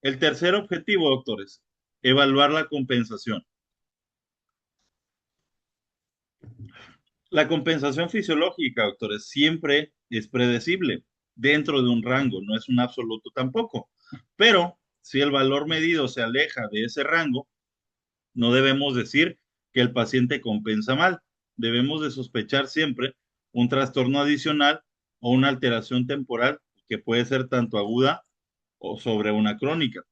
El tercer objetivo, doctores, evaluar la compensación. La compensación fisiológica, doctores, siempre es predecible dentro de un rango, no es un absoluto tampoco. Pero si el valor medido se aleja de ese rango, no debemos decir que el paciente compensa mal. Debemos de sospechar siempre un trastorno adicional o una alteración temporal que puede ser tanto aguda o sobre una crónica,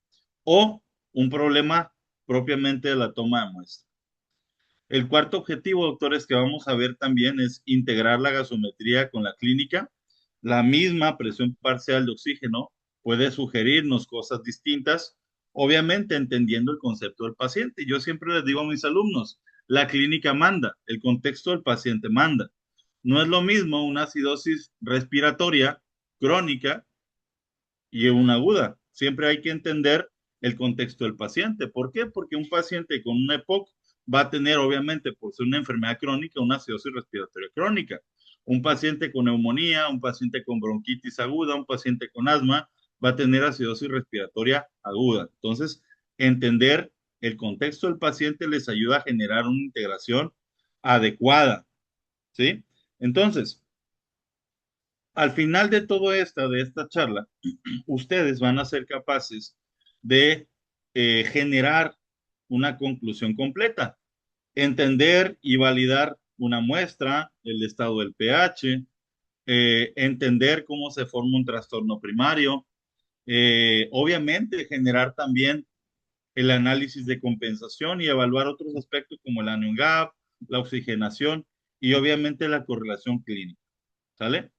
o un problema propiamente de la toma de muestra. El cuarto objetivo, doctores, que vamos a ver también es integrar la gasometría con la clínica. La misma presión parcial de oxígeno puede sugerirnos cosas distintas, obviamente entendiendo el concepto del paciente. Yo siempre les digo a mis alumnos, la clínica manda, el contexto del paciente manda. No es lo mismo una acidosis respiratoria crónica y una aguda. Siempre hay que entender el contexto del paciente. ¿Por qué? Porque un paciente con una EPOC va a tener, obviamente, por ser una enfermedad crónica, una acidosis respiratoria crónica. Un paciente con neumonía, un paciente con bronquitis aguda, un paciente con asma, va a tener acidosis respiratoria aguda. Entonces, entender el contexto del paciente les ayuda a generar una integración adecuada, ¿sí? Entonces, al final de todo de esta charla, ustedes van a ser capaces de generar una conclusión completa, entender y validar una muestra, el estado del pH, entender cómo se forma un trastorno primario, obviamente generar también el análisis de compensación y evaluar otros aspectos como el anion gap, la oxigenación y obviamente la correlación clínica, ¿sale?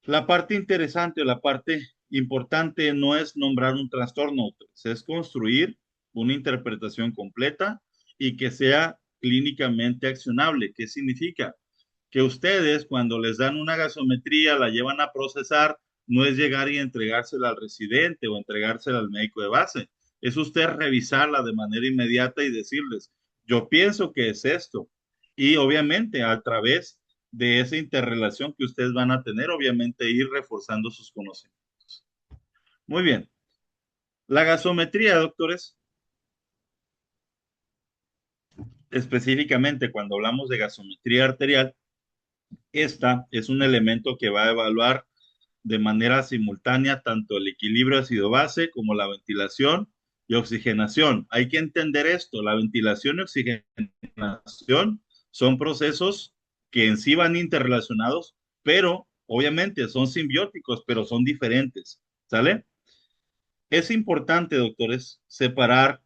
La parte interesante o la parte importante no es nombrar un trastorno, es construir una interpretación completa y que sea clínicamente accionable. ¿Qué significa? Que ustedes cuando les dan una gasometría, la llevan a procesar, no es llegar y entregársela al residente o entregársela al médico de base. Es usted revisarla de manera inmediata y decirles, yo pienso que es esto. Y obviamente a través de esa interrelación que ustedes van a tener, obviamente ir reforzando sus conocimientos. Muy bien. La gasometría, doctores, específicamente cuando hablamos de gasometría arterial, esta es un elemento que va a evaluar de manera simultánea tanto el equilibrio ácido-base como la ventilación y oxigenación. Hay que entender esto, la ventilación y oxigenación son procesos que en sí van interrelacionados, pero obviamente son simbióticos, pero son diferentes, ¿sale? Es importante, doctores, separar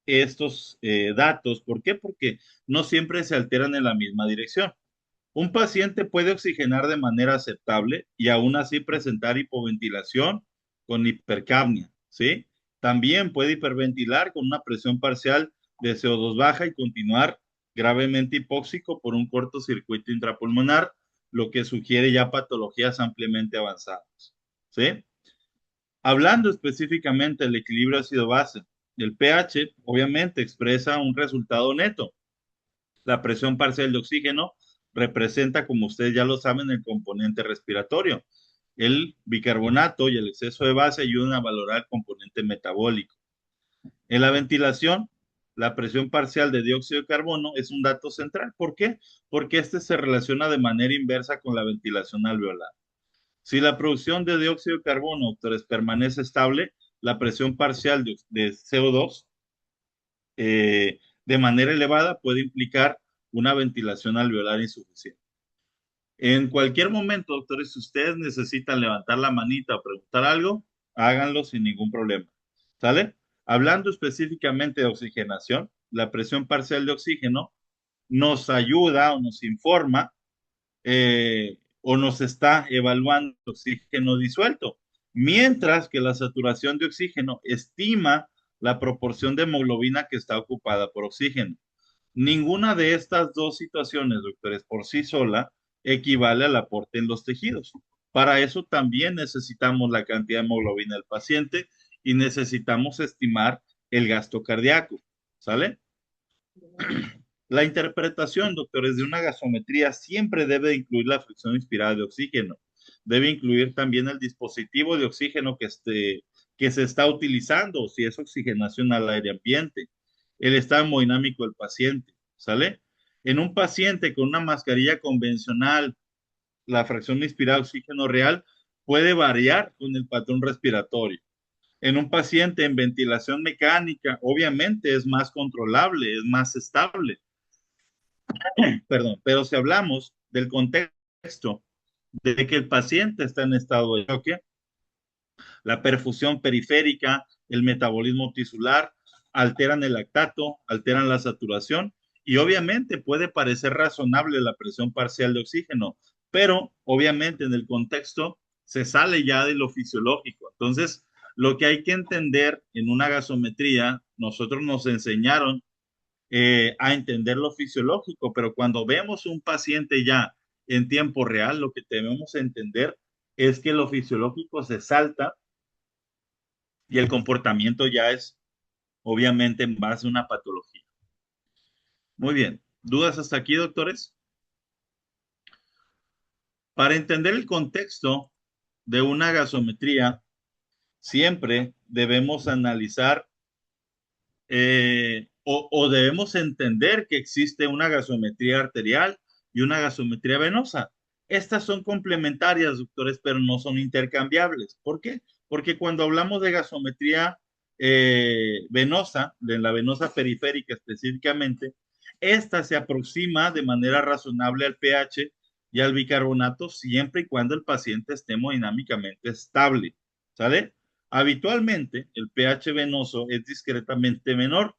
estos datos. ¿Por qué? Porque no siempre se alteran en la misma dirección. Un paciente puede oxigenar de manera aceptable y aún así presentar hipoventilación con hipercapnia, ¿sí? También puede hiperventilar con una presión parcial de CO2 baja y continuar gravemente hipóxico por un cortocircuito intrapulmonar, lo que sugiere ya patologías ampliamente avanzadas, ¿sí? Hablando específicamente del equilibrio ácido-base, el pH obviamente expresa un resultado neto. La presión parcial de oxígeno representa, como ustedes ya lo saben, el componente respiratorio. El bicarbonato y el exceso de base ayudan a valorar el componente metabólico. En la ventilación, la presión parcial de dióxido de carbono es un dato central. ¿Por qué? Porque este se relaciona de manera inversa con la ventilación alveolar. Si la producción de dióxido de carbono, doctores, permanece estable, la presión parcial de CO2 de manera elevada puede implicar una ventilación alveolar insuficiente. En cualquier momento, doctores, si ustedes necesitan levantar la manita o preguntar algo, háganlo sin ningún problema. ¿Sale? Hablando específicamente de oxigenación, la presión parcial de oxígeno nos ayuda o nos informa o nos está evaluando oxígeno disuelto, mientras que la saturación de oxígeno estima la proporción de hemoglobina que está ocupada por oxígeno. Ninguna de estas dos situaciones, doctores, por sí sola equivale al aporte en los tejidos. Para eso también necesitamos la cantidad de hemoglobina del paciente y necesitamos estimar el gasto cardíaco. ¿Sale? La interpretación, doctores, de una gasometría siempre debe incluir la fricción inspirada de oxígeno. debe incluir también el dispositivo de oxígeno que se está utilizando, si es oxigenación al aire ambiente, el estado hemodinámico del paciente, ¿sale? En un paciente con una mascarilla convencional, la fracción inspirada de oxígeno real puede variar con el patrón respiratorio. En un paciente en ventilación mecánica, obviamente es más controlable, es más estable, perdón, pero si hablamos del contexto de que el paciente está en estado de choque, la perfusión periférica, el metabolismo tisular, alteran el lactato, alteran la saturación y obviamente puede parecer razonable la presión parcial de oxígeno, pero obviamente en el contexto se sale ya de lo fisiológico. Entonces, lo que hay que entender en una gasometría, nosotros nos enseñaron a entender lo fisiológico, pero cuando vemos un paciente ya en tiempo real, lo que debemos entender es que lo fisiológico se salta y el comportamiento ya es obviamente en base a una patología. Muy bien. ¿Dudas hasta aquí, doctores? Para entender el contexto de una gasometría, siempre debemos analizar o debemos entender que existe una gasometría arterial y una gasometría venosa. Estas son complementarias, doctores, pero no son intercambiables. ¿Por qué? Porque cuando hablamos de gasometría venosa, de la venosa periférica específicamente, esta se aproxima de manera razonable al pH y al bicarbonato siempre y cuando el paciente esté hemodinámicamente estable. ¿Sale? Habitualmente, el pH venoso es discretamente menor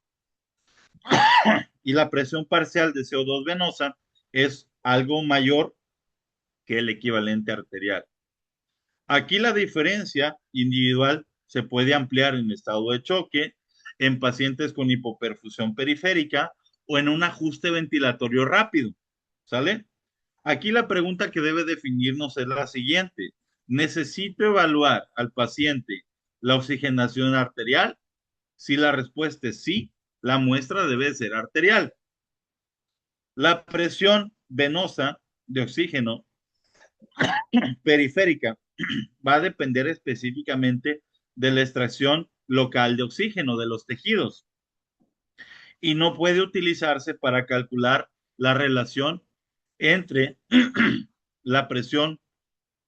y la presión parcial de CO2 venosa es algo mayor que el equivalente arterial. Aquí la diferencia individual se puede ampliar en estado de choque, en pacientes con hipoperfusión periférica o en un ajuste ventilatorio rápido. ¿Sale? Aquí la pregunta que debe definirnos es la siguiente. ¿Necesito evaluar al paciente la oxigenación arterial? Si la respuesta es sí, la muestra debe ser arterial. La presión venosa de oxígeno periférica va a depender específicamente de la extracción local de oxígeno de los tejidos y no puede utilizarse para calcular la relación entre la presión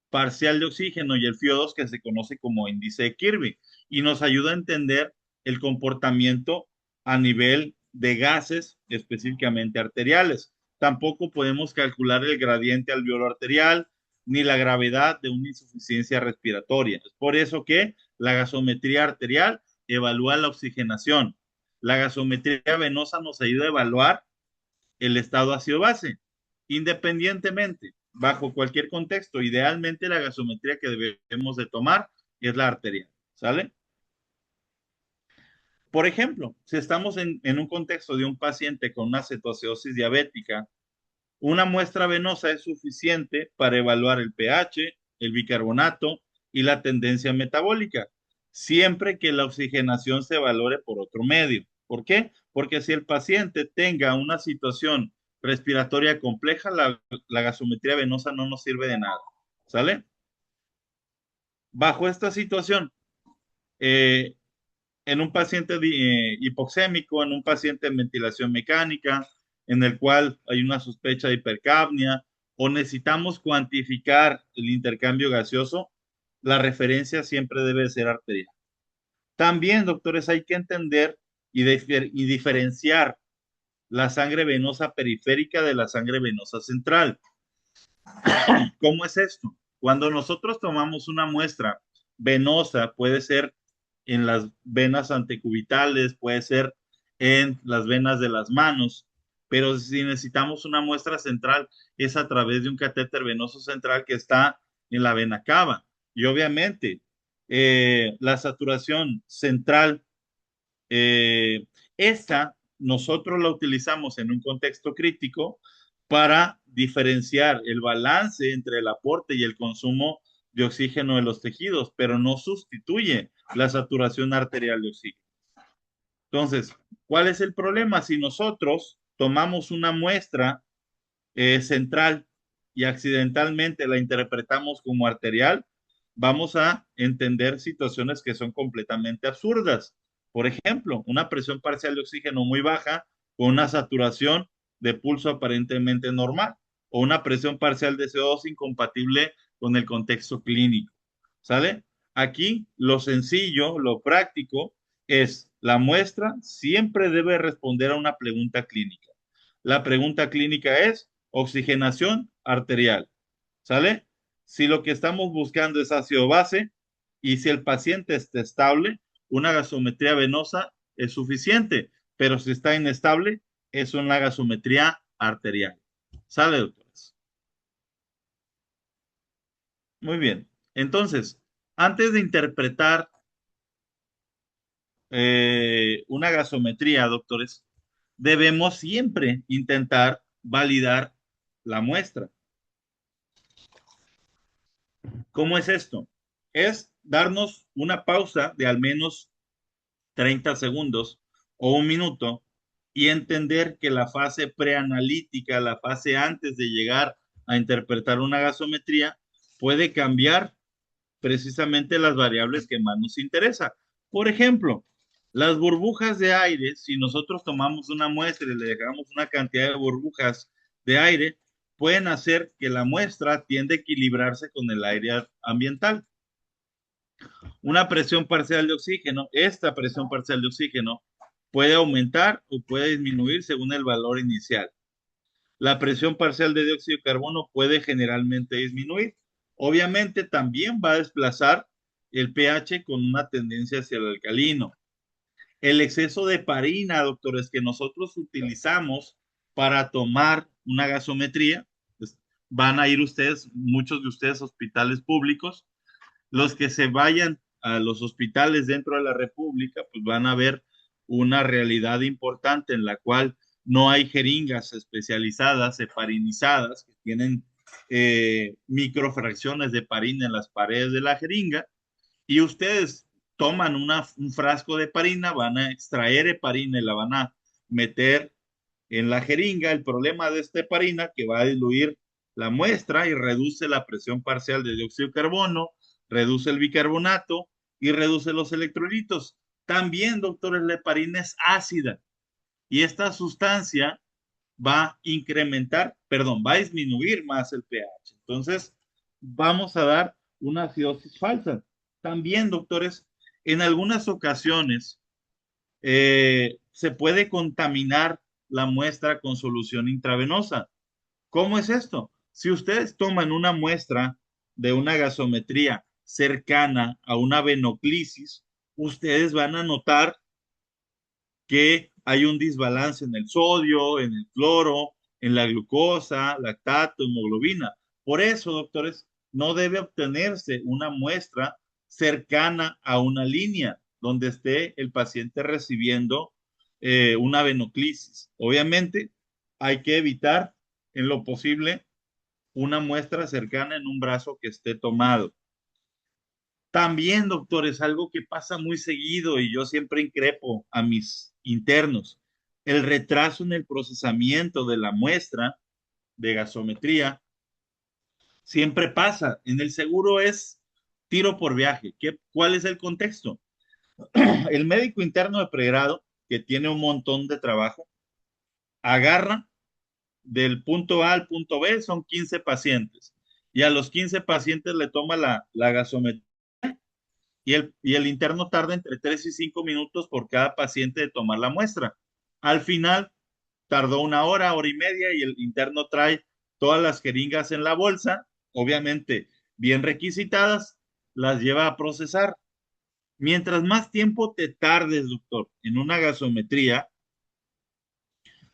parcial de oxígeno y el FiO2 que se conoce como índice de Kirby y nos ayuda a entender el comportamiento a nivel de gases específicamente arteriales. Tampoco podemos calcular el gradiente alveolo arterial ni la gravedad de una insuficiencia respiratoria. Es por eso que la gasometría arterial evalúa la oxigenación. La gasometría venosa nos ayuda a evaluar el estado ácido-base, independientemente, bajo cualquier contexto. Idealmente la gasometría que debemos de tomar es la arterial, ¿sale? Por ejemplo, si estamos en un contexto de un paciente con una cetoacidosis diabética, una muestra venosa es suficiente para evaluar el pH, el bicarbonato y la tendencia metabólica, siempre que la oxigenación se valore por otro medio. ¿Por qué? Porque si el paciente tenga una situación respiratoria compleja, la gasometría venosa no nos sirve de nada. ¿Sale? Bajo esta situación, eh, en un paciente hipoxémico, en un paciente en ventilación mecánica, en el cual hay una sospecha de hipercapnia, o necesitamos cuantificar el intercambio gaseoso, la referencia siempre debe ser arterial. También, doctores, hay que entender y diferenciar la sangre venosa periférica de la sangre venosa central. ¿Cómo es esto? Cuando nosotros tomamos una muestra venosa, puede ser en las venas antecubitales, puede ser en las venas de las manos, pero si necesitamos una muestra central, es a través de un catéter venoso central que está en la vena cava. Y obviamente, la saturación central, esta nosotros la utilizamos en un contexto crítico para diferenciar el balance entre el aporte y el consumo de oxígeno de los tejidos, pero no sustituye la saturación arterial de oxígeno. Entonces, ¿cuál es el problema? Si nosotros tomamos una muestra central y accidentalmente la interpretamos como arterial, vamos a entender situaciones que son completamente absurdas. Por ejemplo, una presión parcial de oxígeno muy baja con una saturación de pulso aparentemente normal o una presión parcial de CO2 incompatible con el contexto clínico. ¿Sale? Aquí lo sencillo, lo práctico es la muestra siempre debe responder a una pregunta clínica. La pregunta clínica es oxigenación arterial. ¿Sale? Si lo que estamos buscando es ácido base y si el paciente está estable, una gasometría venosa es suficiente, pero si está inestable, es una gasometría arterial. ¿Sale, doctores? Muy bien. Entonces, antes de interpretar una gasometría, doctores, debemos siempre intentar validar la muestra. ¿Cómo es esto? Es darnos una pausa de al menos 30 segundos o un minuto y entender que la fase preanalítica, la fase antes de llegar a interpretar una gasometría, puede cambiar precisamente las variables que más nos interesa. Por ejemplo, las burbujas de aire, si nosotros tomamos una muestra y le dejamos una cantidad de burbujas de aire, pueden hacer que la muestra tienda a equilibrarse con el aire ambiental. Una presión parcial de oxígeno, esta presión parcial de oxígeno puede aumentar o puede disminuir según el valor inicial. La presión parcial de dióxido de carbono puede generalmente disminuir. Obviamente también va a desplazar el pH con una tendencia hacia el alcalino. El exceso de parina, doctores, que nosotros utilizamos para tomar una gasometría, pues, van a ir ustedes, muchos de ustedes, a hospitales públicos. Los que se vayan a los hospitales dentro de la República, pues van a ver una realidad importante en la cual no hay jeringas especializadas, heparinizadas, que tienen microfracciones de parina en las paredes de la jeringa, y ustedes toman un frasco de heparina, van a extraer heparina y la van a meter en la jeringa. El problema de esta heparina que va a diluir la muestra y reduce la presión parcial de dióxido de carbono, reduce el bicarbonato y reduce los electrolitos. También, doctores, la heparina es ácida y esta sustancia va a incrementar, perdón, va a disminuir más el pH. Entonces, vamos a dar una acidosis falsa. También, doctores, en algunas ocasiones se puede contaminar la muestra con solución intravenosa. ¿Cómo es esto? Si ustedes toman una muestra de una gasometría cercana a una venoclisis, ustedes van a notar que hay un desbalance en el sodio, en el cloro, en la glucosa, lactato, hemoglobina. Por eso, doctores, no debe obtenerse una muestra cercana a una línea donde esté el paciente recibiendo una venoclisis. Obviamente, hay que evitar en lo posible una muestra cercana en un brazo que esté tomado. También, doctores, algo que pasa muy seguido y yo siempre increpo a mis internos, el retraso en el procesamiento de la muestra de gasometría siempre pasa. En el seguro es tiro por viaje. ¿Cuál es el contexto? El médico interno de pregrado, que tiene un montón de trabajo, agarra del punto A al punto B, son 15 pacientes, y a los 15 pacientes le toma la gasometría y el interno tarda entre 3 y 5 minutos por cada paciente de tomar la muestra. Al final, tardó una hora, hora y media, y el interno trae todas las jeringas en la bolsa, obviamente bien requisitadas, las lleva a procesar. Mientras más tiempo te tardes, doctor, en una gasometría,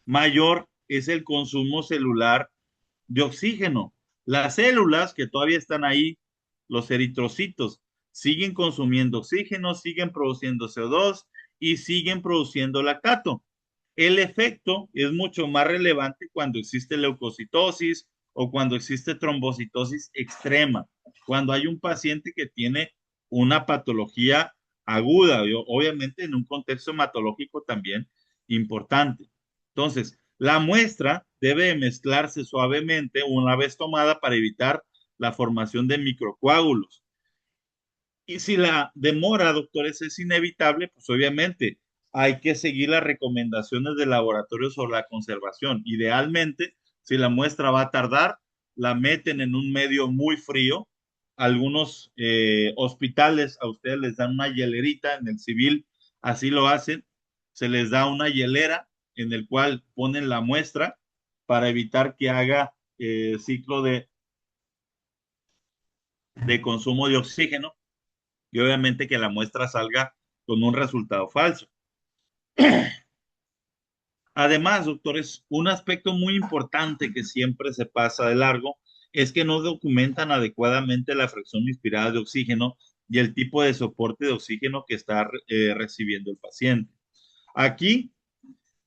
mayor es el consumo celular de oxígeno. Las células que todavía están ahí, los eritrocitos, siguen consumiendo oxígeno, siguen produciendo CO2 y siguen produciendo lactato. El efecto es mucho más relevante cuando existe leucocitosis o cuando existe trombocitosis extrema, cuando hay un paciente que tiene una patología aguda, obviamente en un contexto hematológico también importante. Entonces, La muestra debe mezclarse suavemente una vez tomada para evitar la formación de microcoágulos. Y si la demora, doctores, es inevitable, pues obviamente hay que seguir las recomendaciones del laboratorio sobre la conservación. Idealmente, si la muestra va a tardar, la meten en un medio muy frío. Algunos hospitales a ustedes les dan una hielerita, en el civil así lo hacen, se les da una hielera en el cual ponen la muestra para evitar que haga ciclo de consumo de oxígeno y obviamente que la muestra salga con un resultado falso. Además, doctores, un aspecto muy importante que siempre se pasa de largo es que no documentan adecuadamente la fracción inspirada de oxígeno y el tipo de soporte de oxígeno que está recibiendo el paciente. Aquí,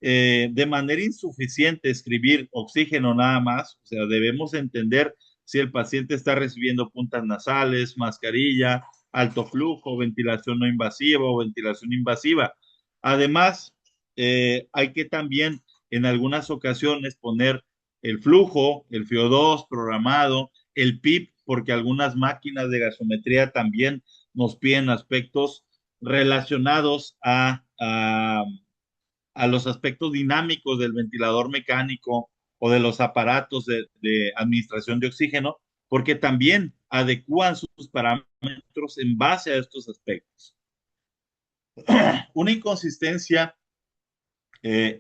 de manera insuficiente escribir oxígeno nada más, o sea, debemos entender si el paciente está recibiendo puntas nasales, mascarilla, alto flujo, ventilación no invasiva o ventilación invasiva. Además, hay que también en algunas ocasiones poner el flujo, el FIO2 programado, el PIP, porque algunas máquinas de gasometría también nos piden aspectos relacionados a los aspectos dinámicos del ventilador mecánico o de los aparatos de administración de oxígeno, porque también adecúan sus parámetros en base a estos aspectos. Una inconsistencia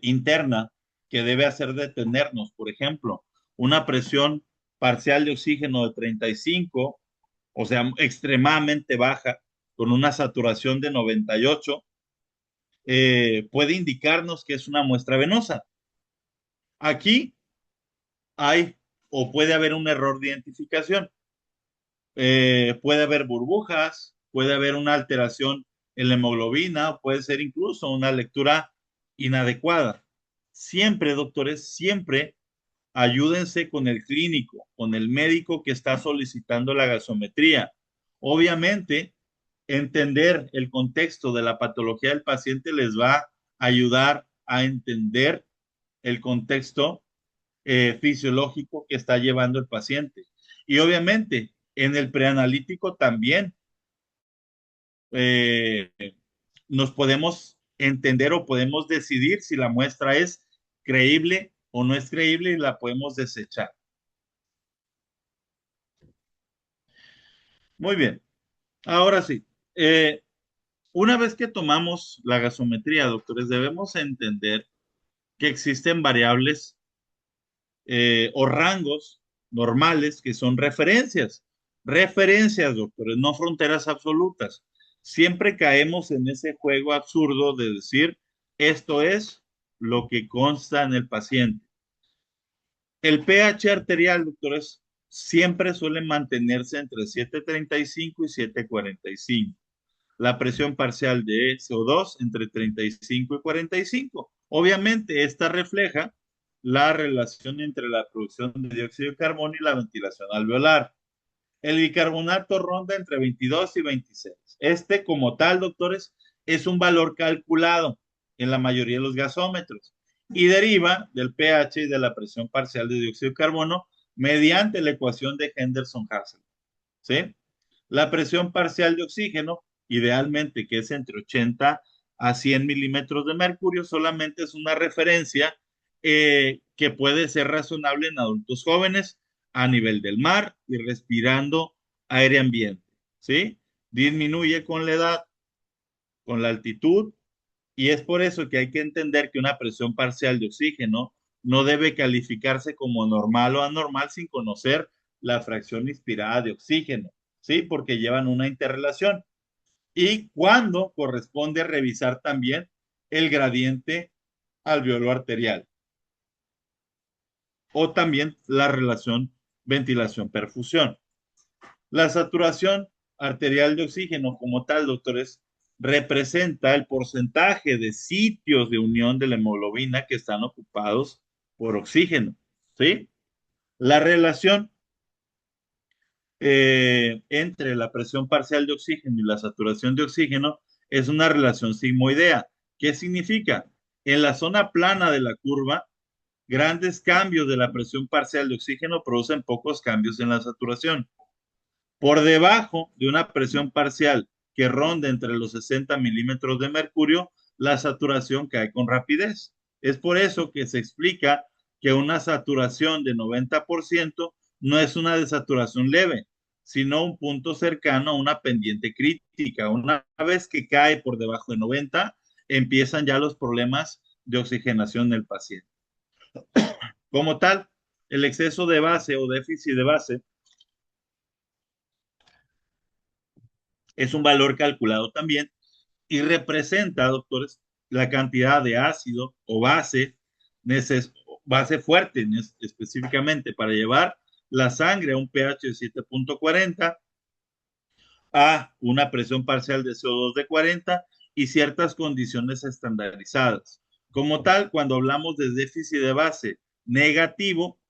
interna que debe hacer detenernos, por ejemplo, una presión parcial de oxígeno de 35, o sea, extremadamente baja, con una saturación de 98, puede indicarnos que es una muestra venosa. Aquí hay o puede haber un error de identificación. Puede haber burbujas, puede haber una alteración en la hemoglobina, puede ser incluso una lectura inadecuada. Siempre, doctores, siempre ayúdense con el clínico, con el médico que está solicitando la gasometría. Obviamente, entender el contexto de la patología del paciente les va a ayudar a entender el contexto fisiológico que está llevando el paciente. Y obviamente, en el preanalítico también eh, nos podemos entender o podemos decidir si la muestra es creíble o no es creíble y la podemos desechar. Muy bien, ahora sí. Una vez que tomamos la gasometría, doctores, debemos entender que existen variables o rangos normales que son referencias. Referencias, doctores, no fronteras absolutas. Siempre caemos en ese juego absurdo de decir, esto es lo que consta en el paciente. El pH arterial, doctores, siempre suele mantenerse entre 7.35 y 7.45. La presión parcial de CO2 entre 35 y 45. Obviamente, esta refleja la relación entre la producción de dióxido de carbono y la ventilación alveolar. El bicarbonato ronda entre 22 y 26. Este, como tal, doctores, es un valor calculado en la mayoría de los gasómetros y deriva del pH y de la presión parcial de dióxido de carbono mediante la ecuación de Henderson-Hasselbalch. ¿Sí? La presión parcial de oxígeno, idealmente que es entre 80 a 100 milímetros de mercurio, solamente es una referencia que puede ser razonable en adultos jóvenes a nivel del mar y respirando aire ambiente, ¿sí? Disminuye con la edad, con la altitud, y es por eso que hay que entender que una presión parcial de oxígeno no debe calificarse como normal o anormal sin conocer la fracción inspirada de oxígeno, ¿sí? Porque llevan una interrelación. Y cuando corresponde revisar también el gradiente alveolo arterial o también la relación ventilación-perfusión. La saturación arterial de oxígeno como tal, doctores, representa el porcentaje de sitios de unión de la hemoglobina que están ocupados por oxígeno, ¿sí? La relación entre la presión parcial de oxígeno y la saturación de oxígeno es una relación sigmoidea. ¿Qué significa? En la zona plana de la curva, Grandes cambios de la presión parcial de oxígeno producen pocos cambios en la saturación. Por debajo de una presión parcial que ronda entre los 60 milímetros de mercurio, la saturación cae con rapidez. Es por eso que se explica que una saturación de 90% no es una desaturación leve, sino un punto cercano a una pendiente crítica. Una vez que cae por debajo de 90, empiezan ya los problemas de oxigenación del paciente. Como tal, el exceso de base o déficit de base es un valor calculado también y representa, doctores, la cantidad de ácido o base fuerte específicamente para llevar la sangre a un pH de 7.40, a una presión parcial de CO2 de 40 y ciertas condiciones estandarizadas. Como tal, cuando hablamos de déficit de base negativo,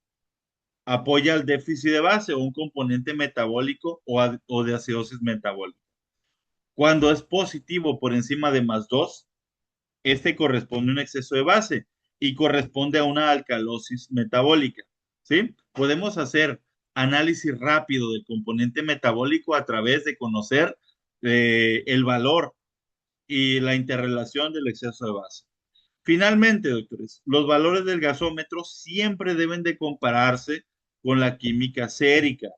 apoya al déficit de base o un componente metabólico o de acidosis metabólica. Cuando es positivo por encima de +2, este corresponde a un exceso de base y corresponde a una alcalosis metabólica, ¿sí? Podemos hacer análisis rápido del componente metabólico a través de conocer el valor y la interrelación del exceso de base. Finalmente, doctores, los valores del gasómetro siempre deben de compararse con la química sérica.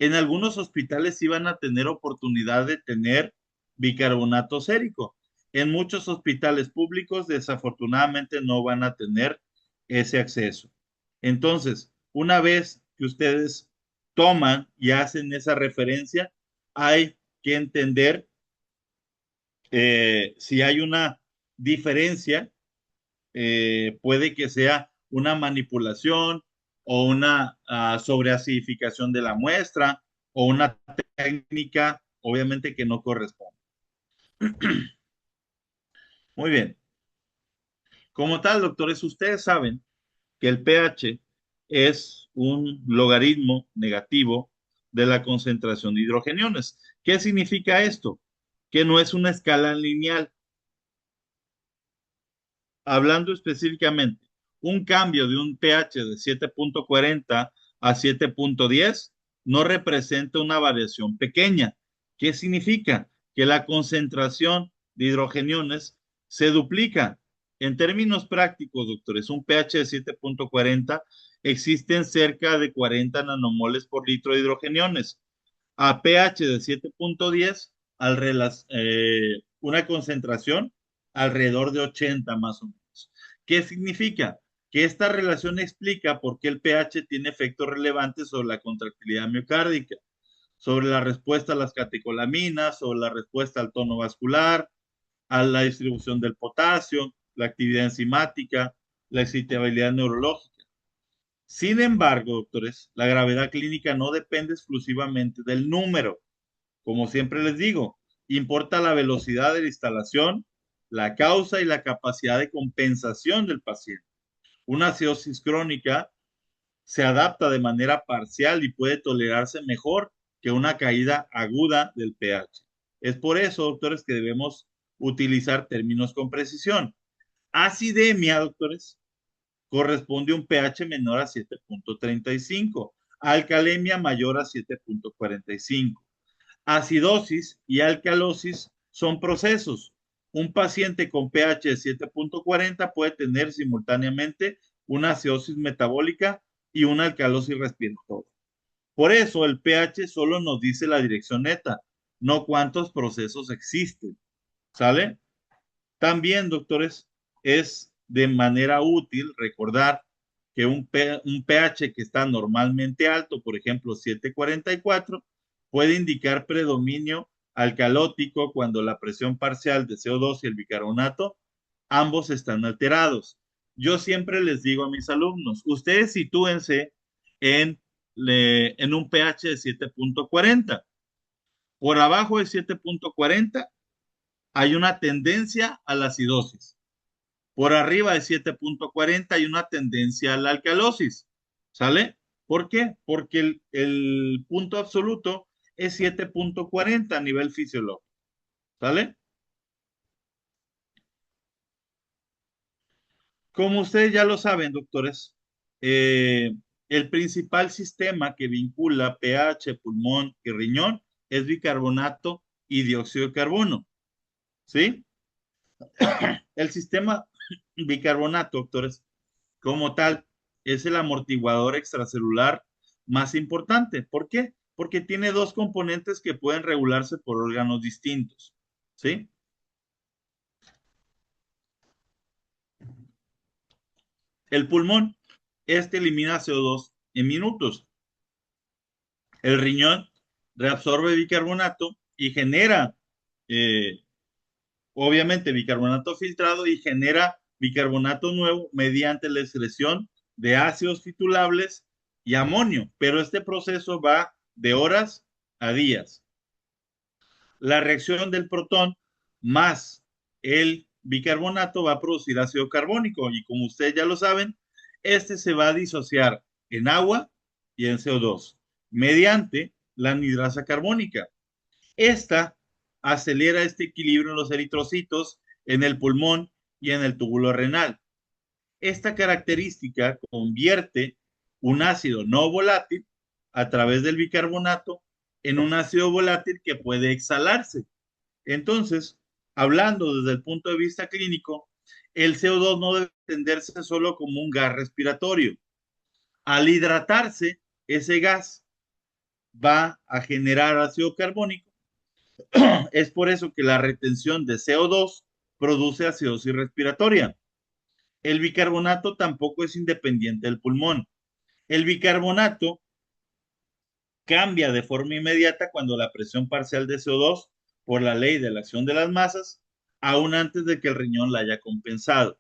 En algunos hospitales sí van a tener oportunidad de tener bicarbonato sérico. En muchos hospitales públicos, desafortunadamente, no van a tener ese acceso. Entonces, una vez que ustedes toman y hacen esa referencia, hay que entender si hay una diferencia, puede que sea una manipulación o una sobreacidificación de la muestra o una técnica, obviamente, que no corresponde. Muy bien. Como tal, doctores, ustedes saben que el pH es un logaritmo negativo de la concentración de hidrogeniones. ¿Qué significa esto? Que no es una escala lineal. Hablando específicamente, un cambio de un pH de 7.40 a 7.10 no representa una variación pequeña. ¿Qué significa? Que la concentración de hidrogeniones se duplica. En términos prácticos, doctores, un pH de 7.40 existen cerca de 40 nanomoles por litro de hidrogeniones. A pH de 7.10, una concentración alrededor de 80 más o menos. ¿Qué significa? Que esta relación explica por qué el pH tiene efectos relevantes sobre la contractilidad miocárdica, sobre la respuesta a las catecolaminas, sobre la respuesta al tono vascular, a la distribución del potasio, la actividad enzimática, la excitabilidad neurológica. Sin embargo, doctores, la gravedad clínica no depende exclusivamente del número. Como siempre les digo, importa la velocidad de la instalación, la causa y la capacidad de compensación del paciente. Una acidosis crónica se adapta de manera parcial y puede tolerarse mejor que una caída aguda del pH. Es por eso, doctores, que debemos utilizar términos con precisión. Acidemia, doctores, corresponde a un pH menor a 7.35, alcalemia mayor a 7.45. Acidosis y alcalosis son procesos. Un paciente con pH de 7.40 puede tener simultáneamente una acidosis metabólica y una alcalosis respiratoria. Por eso el pH solo nos dice la dirección neta, no cuántos procesos existen. ¿Sale? También, doctores, es de manera útil recordar que un pH que está normalmente alto, por ejemplo 7.44, puede indicar predominio alcalótico cuando la presión parcial de CO2 y el bicarbonato ambos están alterados. Yo siempre les digo a mis alumnos, ustedes sitúense en, en un pH de 7.40. Por abajo de 7.40 hay una tendencia a la acidosis. Por arriba de 7.40 hay una tendencia a la alcalosis. ¿Sale? ¿Por qué? Porque el punto absoluto es 7.40 a nivel fisiológico. ¿Sale? Como ustedes ya lo saben, doctores, eh, el principal sistema que vincula pH, pulmón y riñón es bicarbonato y dióxido de carbono, ¿sí? El sistema bicarbonato, doctores, como tal, es el amortiguador extracelular más importante. ¿Por qué? Porque tiene dos componentes que pueden regularse por órganos distintos, ¿sí? El pulmón, este elimina CO2 en minutos. El riñón reabsorbe bicarbonato y genera, eh, obviamente, bicarbonato filtrado y genera bicarbonato nuevo mediante la excreción de ácidos titulables y amonio, pero este proceso va de horas a días. La reacción del protón más el bicarbonato va a producir ácido carbónico y como ustedes ya lo saben, este se va a disociar en agua y en CO2 mediante la anhidrasa carbónica. Esta acelera este equilibrio en los eritrocitos, en el pulmón y en el túbulo renal. Esta característica convierte un ácido no volátil a través del bicarbonato en un ácido volátil que puede exhalarse. Entonces, hablando desde el punto de vista clínico, el CO2 no debe entenderse solo como un gas respiratorio. Al hidratarse, ese gas va a generar ácido carbónico. Es por eso que la retención de CO2 produce acidosis respiratoria. El bicarbonato tampoco es independiente del pulmón. El bicarbonato cambia de forma inmediata cuando la presión parcial de CO2 por la ley de la acción de las masas, aún antes de que el riñón la haya compensado.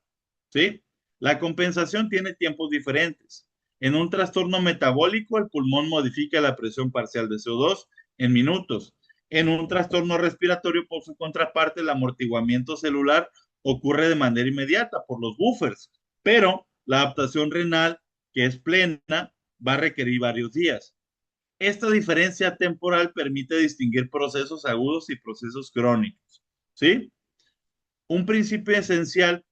¿Sí? La compensación tiene tiempos diferentes. En un trastorno metabólico, el pulmón modifica la presión parcial de CO2 en minutos. En un trastorno respiratorio, por su contraparte, el amortiguamiento celular ocurre de manera inmediata por los buffers, pero la adaptación renal, que es plena, va a requerir varios días. Esta diferencia temporal permite distinguir procesos agudos y procesos crónicos. ¿Sí? Un principio esencial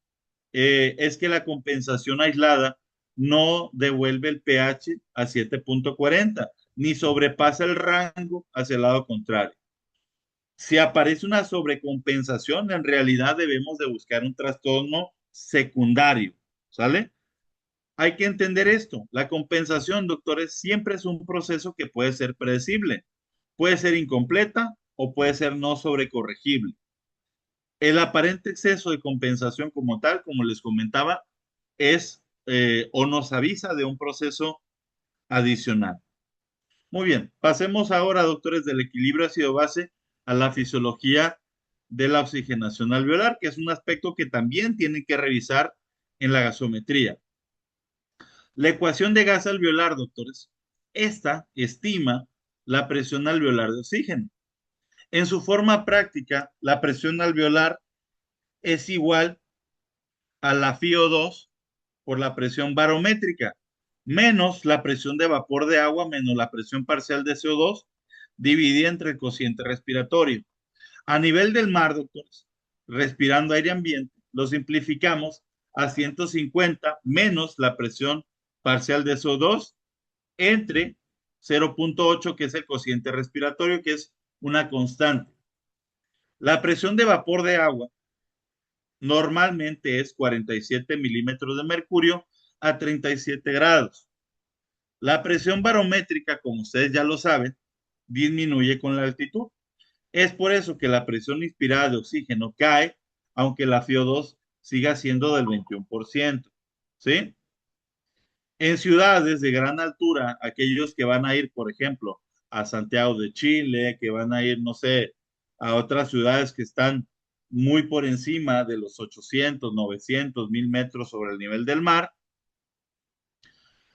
es que la compensación aislada no devuelve el pH a 7.40 ni sobrepasa el rango hacia el lado contrario. Si aparece una sobrecompensación, en realidad debemos de buscar un trastorno secundario, ¿sale? Hay que entender esto. La compensación, doctores, siempre es un proceso que puede ser predecible. Puede ser incompleta o puede ser no sobrecorregible. El aparente exceso de compensación como tal, como les comentaba, es o nos avisa de un proceso adicional. Muy bien, pasemos ahora, doctores, del equilibrio ácido-base a la fisiología de la oxigenación alveolar, que es un aspecto que también tienen que revisar en la gasometría. La ecuación de gas alveolar, doctores, esta estima la presión alveolar de oxígeno. En su forma práctica, la presión alveolar es igual a la FiO2 por la presión barométrica, menos la presión de vapor de agua, menos la presión parcial de CO2, dividida entre el cociente respiratorio. A nivel del mar, doctores, respirando aire ambiente, lo simplificamos a 150 menos la presión parcial de CO2 entre 0.8, que es el cociente respiratorio, que es una constante. La presión de vapor de agua normalmente es 47 milímetros de mercurio a 37 grados. La presión barométrica, como ustedes ya lo saben, disminuye con la altitud. Es por eso que la presión inspirada de oxígeno cae, aunque la FiO2 siga siendo del 21%. ¿Sí? En ciudades de gran altura, aquellos que van a ir, por ejemplo, a Santiago de Chile, que van a ir, no sé, a otras ciudades que están muy por encima de los 800, 900, 1000 metros sobre el nivel del mar,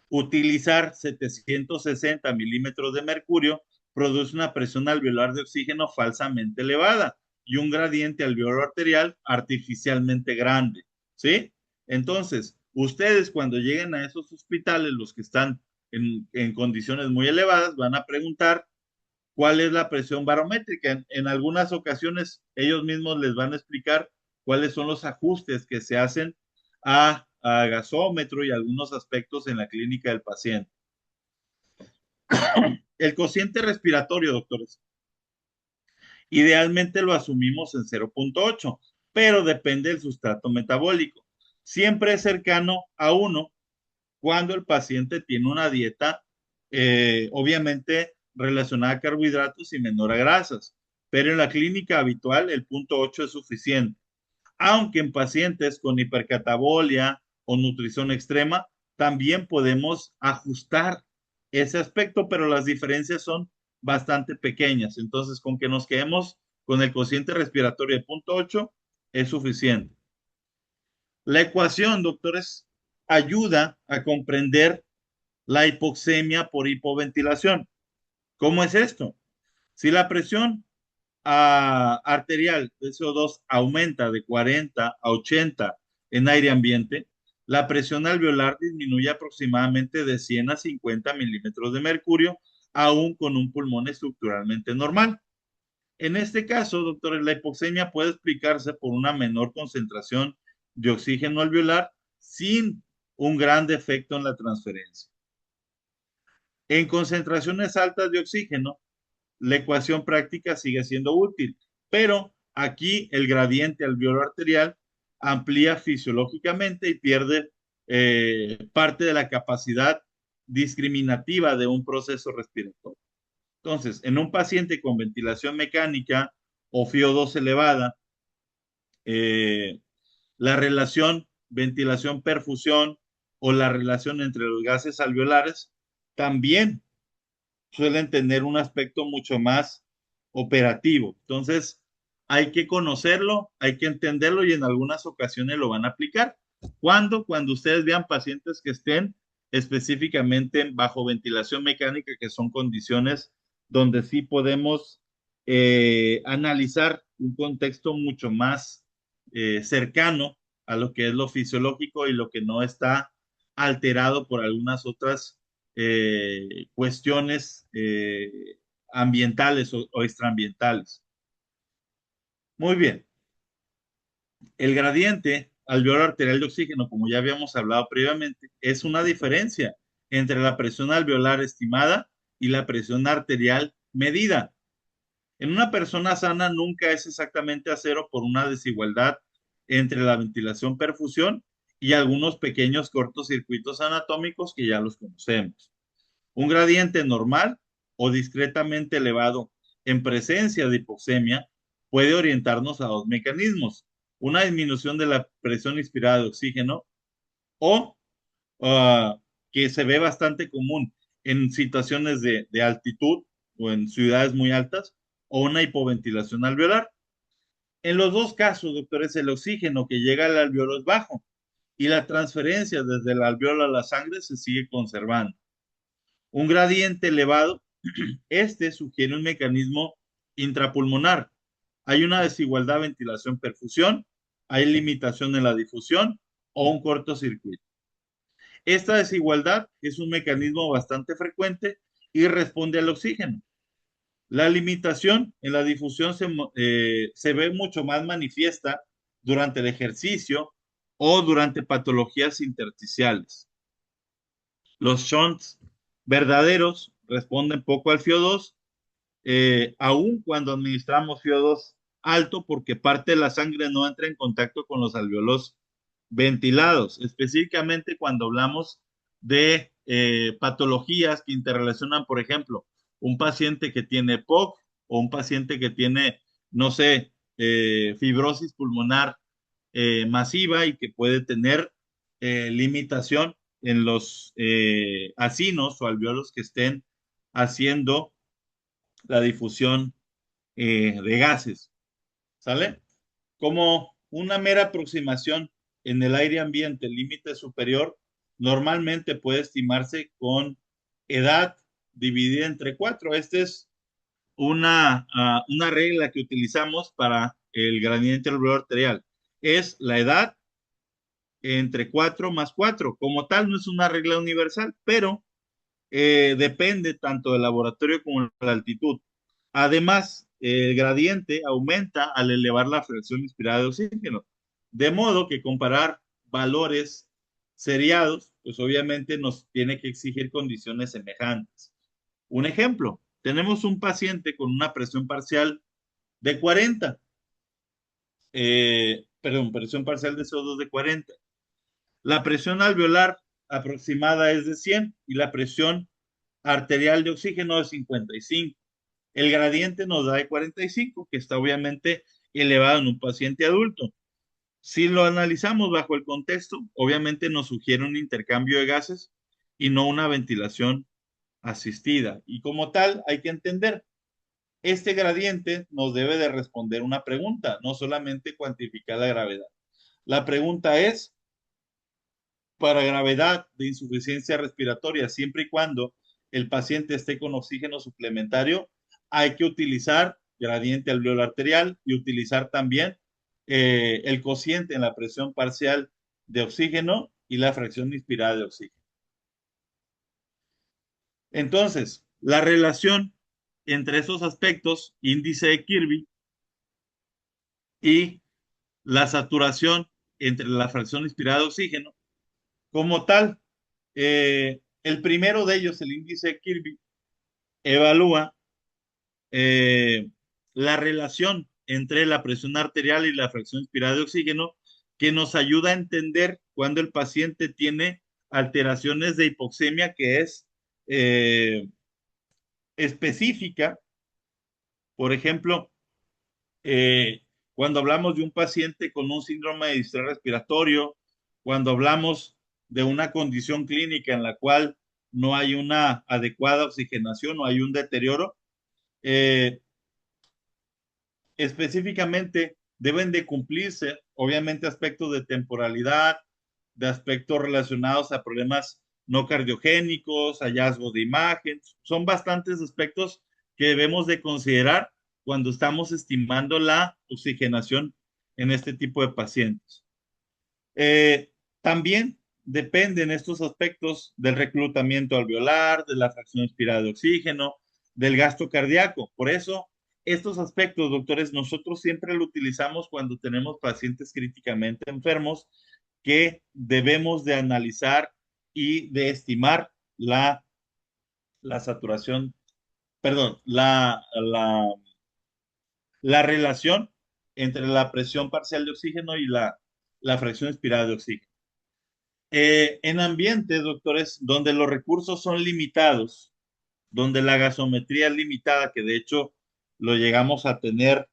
utilizar 760 milímetros de mercurio produce una presión alveolar de oxígeno falsamente elevada y un gradiente alveolar arterial artificialmente grande, ¿sí? Entonces, ustedes cuando lleguen a esos hospitales, los que están en condiciones muy elevadas, van a preguntar cuál es la presión barométrica. En algunas ocasiones ellos mismos les van a explicar cuáles son los ajustes que se hacen a a gasómetro y algunos aspectos en la clínica del paciente. El cociente respiratorio, doctores, idealmente lo asumimos en 0,8, pero depende del sustrato metabólico. Siempre es cercano a 1 cuando el paciente tiene una dieta, obviamente relacionada a carbohidratos y menor a grasas, pero en la clínica habitual el 0,8 es suficiente. Aunque en pacientes con hipercatabolia o nutrición extrema, también podemos ajustar ese aspecto, pero las diferencias son bastante pequeñas. Entonces, con que nos quedemos con el cociente respiratorio de 0,8 es suficiente. La ecuación, doctores, ayuda a comprender la hipoxemia por hipoventilación. ¿Cómo es esto? Si la presión arterial de CO2 aumenta de 40 a 80 en aire ambiente, la presión alveolar disminuye aproximadamente de 100 a 50 milímetros de mercurio, aún con un pulmón estructuralmente normal. En este caso, doctores, la hipoxemia puede explicarse por una menor concentración de oxígeno alveolar sin un gran defecto en la transferencia. En concentraciones altas de oxígeno, la ecuación práctica sigue siendo útil, pero aquí el gradiente alveolar arterial amplía fisiológicamente y pierde parte de la capacidad discriminativa de un proceso respiratorio. Entonces, en un paciente con ventilación mecánica o FiO2 elevada, eh, la relación ventilación-perfusión o la relación entre los gases alveolares también suelen tener un aspecto mucho más operativo. Entonces, hay que conocerlo, hay que entenderlo y en algunas ocasiones lo van a aplicar. ¿Cuándo? Cuando ustedes vean pacientes que estén específicamente bajo ventilación mecánica, que son condiciones donde sí podemos analizar un contexto mucho más cercano a lo que es lo fisiológico y lo que no está alterado por algunas otras cuestiones ambientales o extraambientales. Muy bien. El gradiente alveolar arterial de oxígeno, como ya habíamos hablado previamente, es una diferencia entre la presión alveolar estimada y la presión arterial medida. En una persona sana nunca es exactamente a cero por una desigualdad entre la ventilación-perfusión y algunos pequeños cortocircuitos anatómicos que ya los conocemos. Un gradiente normal o discretamente elevado en presencia de hipoxemia puede orientarnos a dos mecanismos: una disminución de la presión inspirada de oxígeno o que se ve bastante común en situaciones de altitud o en ciudades muy altas, o una hipoventilación alveolar. En los dos casos, doctores, el oxígeno que llega al alveolo es bajo y la transferencia desde el alveolo a la sangre se sigue conservando. Un gradiente elevado, este sugiere un mecanismo intrapulmonar. Hay una desigualdad ventilación-perfusión, hay limitación en la difusión o un cortocircuito. Esta desigualdad es un mecanismo bastante frecuente y responde al oxígeno. La limitación en la difusión se ve mucho más manifiesta durante el ejercicio o durante patologías intersticiales. Los shunts verdaderos responden poco al FiO2, aun cuando administramos FiO2 alto, porque parte de la sangre no entra en contacto con los alveolos ventilados, específicamente cuando hablamos de patologías que interrelacionan, por ejemplo, un paciente que tiene POC o un paciente que tiene, no sé, fibrosis pulmonar masiva y que puede tener limitación en los acinos o alveolos que estén haciendo la difusión de gases. ¿Sale? Como una mera aproximación en el aire ambiente, el límite superior, normalmente puede estimarse con edad dividida entre 4. Esta es una regla que utilizamos para el gradiente alveolar arterial. Es la edad entre 4 más 4. Como tal, no es una regla universal, pero depende tanto del laboratorio como de la altitud. Además, el gradiente aumenta al elevar la fracción inspirada de oxígeno, de modo que comparar valores seriados, pues obviamente nos tiene que exigir condiciones semejantes. Un ejemplo, tenemos un paciente con una presión parcial de 40, perdón, presión parcial de CO2 de 40. La presión alveolar aproximada es de 100 y la presión arterial de oxígeno de 55. El gradiente nos da de 45, que está obviamente elevado en un paciente adulto. Si lo analizamos bajo el contexto, obviamente nos sugiere un intercambio de gases y no una ventilación asistida. Y como tal, hay que entender, este gradiente nos debe de responder una pregunta, no solamente cuantificar la gravedad. La pregunta es, para gravedad de insuficiencia respiratoria, siempre y cuando el paciente esté con oxígeno suplementario, hay que utilizar gradiente alveolar arterial y utilizar también el cociente en la presión parcial de oxígeno y la fracción inspirada de oxígeno. Entonces, la relación entre esos aspectos, índice de Kirby y la saturación entre la fracción inspirada de oxígeno, como tal, el primero de ellos, el índice de Kirby, evalúa eh, la relación entre la presión arterial y la fracción inspirada de oxígeno, que nos ayuda a entender cuando el paciente tiene alteraciones de hipoxemia que es eh, específica. Por ejemplo, cuando hablamos de un paciente con un síndrome de distrés respiratorio, cuando hablamos de una condición clínica en la cual no hay una adecuada oxigenación o hay un deterioro, eh, específicamente deben de cumplirse, obviamente, aspectos de temporalidad, de aspectos relacionados a problemas no cardiogénicos, hallazgos de imagen. Son bastantes aspectos que debemos de considerar cuando estamos estimando la oxigenación en este tipo de pacientes. También dependen estos aspectos del reclutamiento alveolar, de la fracción inspirada de oxígeno, del gasto cardíaco. Por eso, estos aspectos, doctores, nosotros siempre lo utilizamos cuando tenemos pacientes críticamente enfermos que debemos de analizar y de estimar la saturación, perdón, la relación entre la presión parcial de oxígeno y la fracción inspirada de oxígeno. En ambientes, doctores, donde los recursos son limitados, donde la gasometría es limitada, que de hecho lo llegamos a tener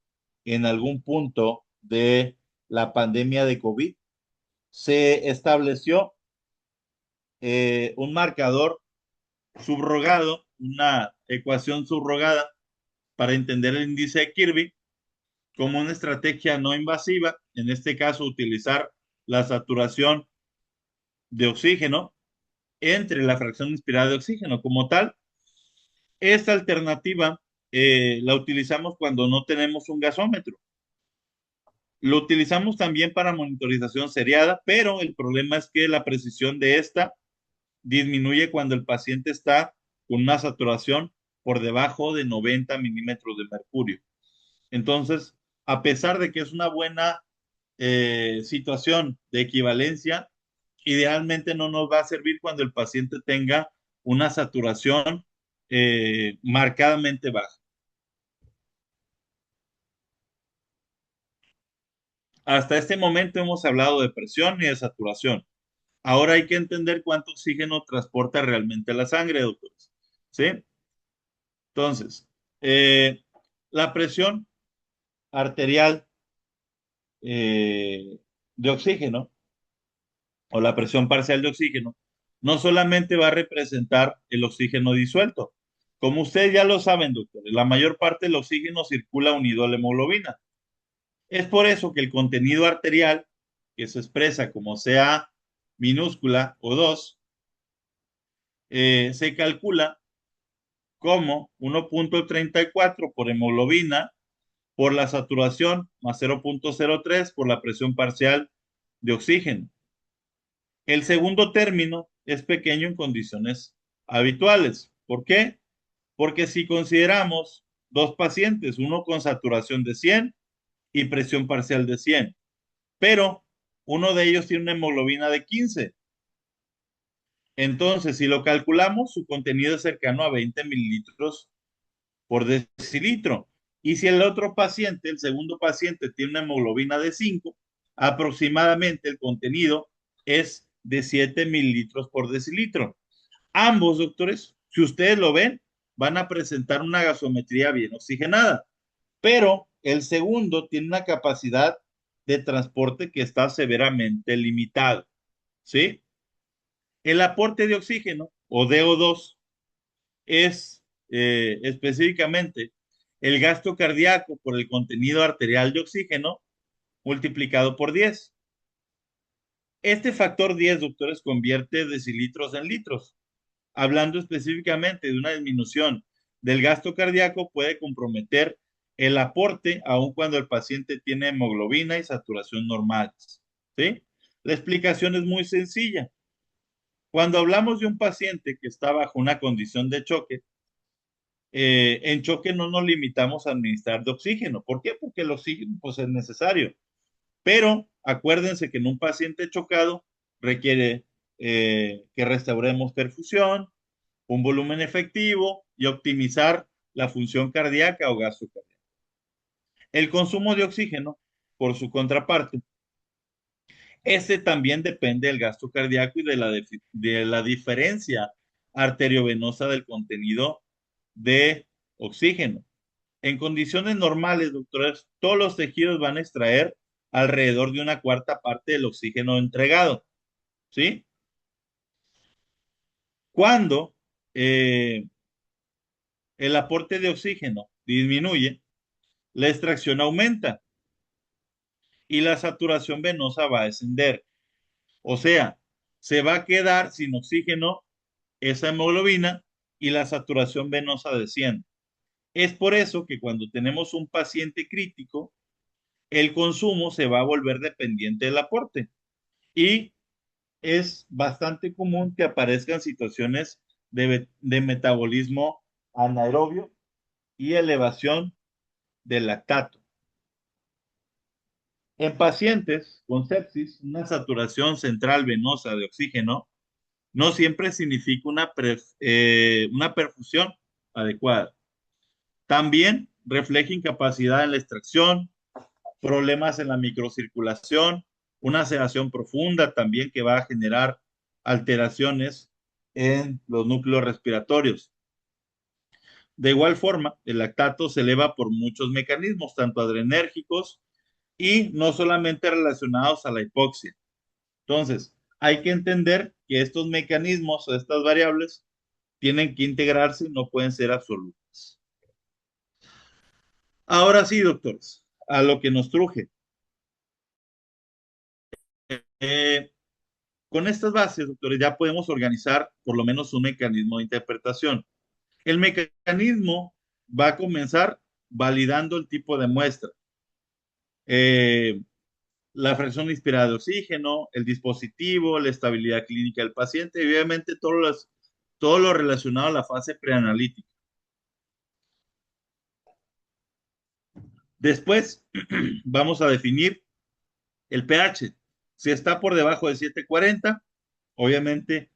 en algún punto de la pandemia de COVID, se estableció un marcador subrogado, una ecuación subrogada para entender el índice de Kirby como una estrategia no invasiva, en este caso utilizar la saturación de oxígeno entre la fracción inspirada de oxígeno. Como tal, esta alternativa la utilizamos cuando no tenemos un gasómetro. Lo utilizamos también para monitorización seriada, pero el problema es que la precisión de esta disminuye cuando el paciente está con una saturación por debajo de 90 milímetros de mercurio. Entonces, a pesar de que es una buena situación de equivalencia, idealmente no nos va a servir cuando el paciente tenga una saturación marcadamente baja. Hasta este momento hemos hablado de presión y de saturación. Ahora hay que entender cuánto oxígeno transporta realmente la sangre, doctores. ¿Sí? Entonces, la presión arterial eh, de oxígeno o la presión parcial de oxígeno no solamente va a representar el oxígeno disuelto. Como ustedes ya lo saben, doctores, la mayor parte del oxígeno circula unido a la hemoglobina. Es por eso que el contenido arterial, que se expresa como Ca minúscula o 2, se calcula como 1.34 por hemoglobina por la saturación más 0.03 por la presión parcial de oxígeno. El segundo término es pequeño en condiciones habituales. ¿Por qué? Porque si consideramos dos pacientes, uno con saturación de 100 y presión parcial de 100, pero uno de ellos tiene una hemoglobina de 15 Entonces, si lo calculamos, su contenido es cercano a 20 mililitros por decilitro. Y si el otro paciente, el segundo paciente, tiene una hemoglobina de 5, aproximadamente el contenido es de 7 mililitros por decilitro. Ambos, doctores, si ustedes lo ven, van a presentar una gasometría bien oxigenada, pero el segundo tiene una capacidad de transporte que está severamente limitado, ¿sí? El aporte de oxígeno o DO2 es específicamente el gasto cardíaco por el contenido arterial de oxígeno multiplicado por 10. Este factor 10, doctores, convierte decilitros en litros. Hablando específicamente de una disminución del gasto cardíaco, puede comprometer el aporte aun cuando el paciente tiene hemoglobina y saturación normales. ¿Sí? La explicación es muy sencilla. Cuando hablamos de un paciente que está bajo una condición de choque, en choque no nos limitamos a administrar de oxígeno. ¿Por qué? Porque el oxígeno pues, es necesario. Pero acuérdense que en un paciente chocado requiere que restauremos perfusión, un volumen efectivo y optimizar la función cardíaca o gasto cardíaco. El consumo de oxígeno, por su contraparte, este también depende del gasto cardíaco y de la diferencia arteriovenosa del contenido de oxígeno. En condiciones normales, doctores, todos los tejidos van a extraer alrededor de una cuarta parte del oxígeno entregado, ¿sí? Cuando eh, el aporte de oxígeno disminuye, la extracción aumenta y la saturación venosa va a descender. O sea, se va a quedar sin oxígeno esa hemoglobina y la saturación venosa desciende. Es por eso que cuando tenemos un paciente crítico, el consumo se va a volver dependiente del aporte y es bastante común que aparezcan situaciones de metabolismo anaerobio y elevación del lactato. En pacientes con sepsis, una saturación central venosa de oxígeno no siempre significa una perfusión adecuada. También refleja incapacidad en la extracción, problemas en la microcirculación, una sedación profunda también que va a generar alteraciones en los núcleos respiratorios. De igual forma, el lactato se eleva por muchos mecanismos, tanto adrenérgicos y no solamente relacionados a la hipoxia. Entonces, hay que entender que estos mecanismos o estas variables tienen que integrarse y no pueden ser absolutas. Ahora sí, doctores, a lo que nos truje. Eh, con estas bases, doctores, ya podemos organizar por lo menos un mecanismo de interpretación. El mecanismo va a comenzar validando el tipo de muestra, eh, la fracción inspirada de oxígeno, el dispositivo, la estabilidad clínica del paciente y obviamente todo lo relacionado a la fase preanalítica. Después vamos a definir el pH. Si está por debajo de 740, obviamente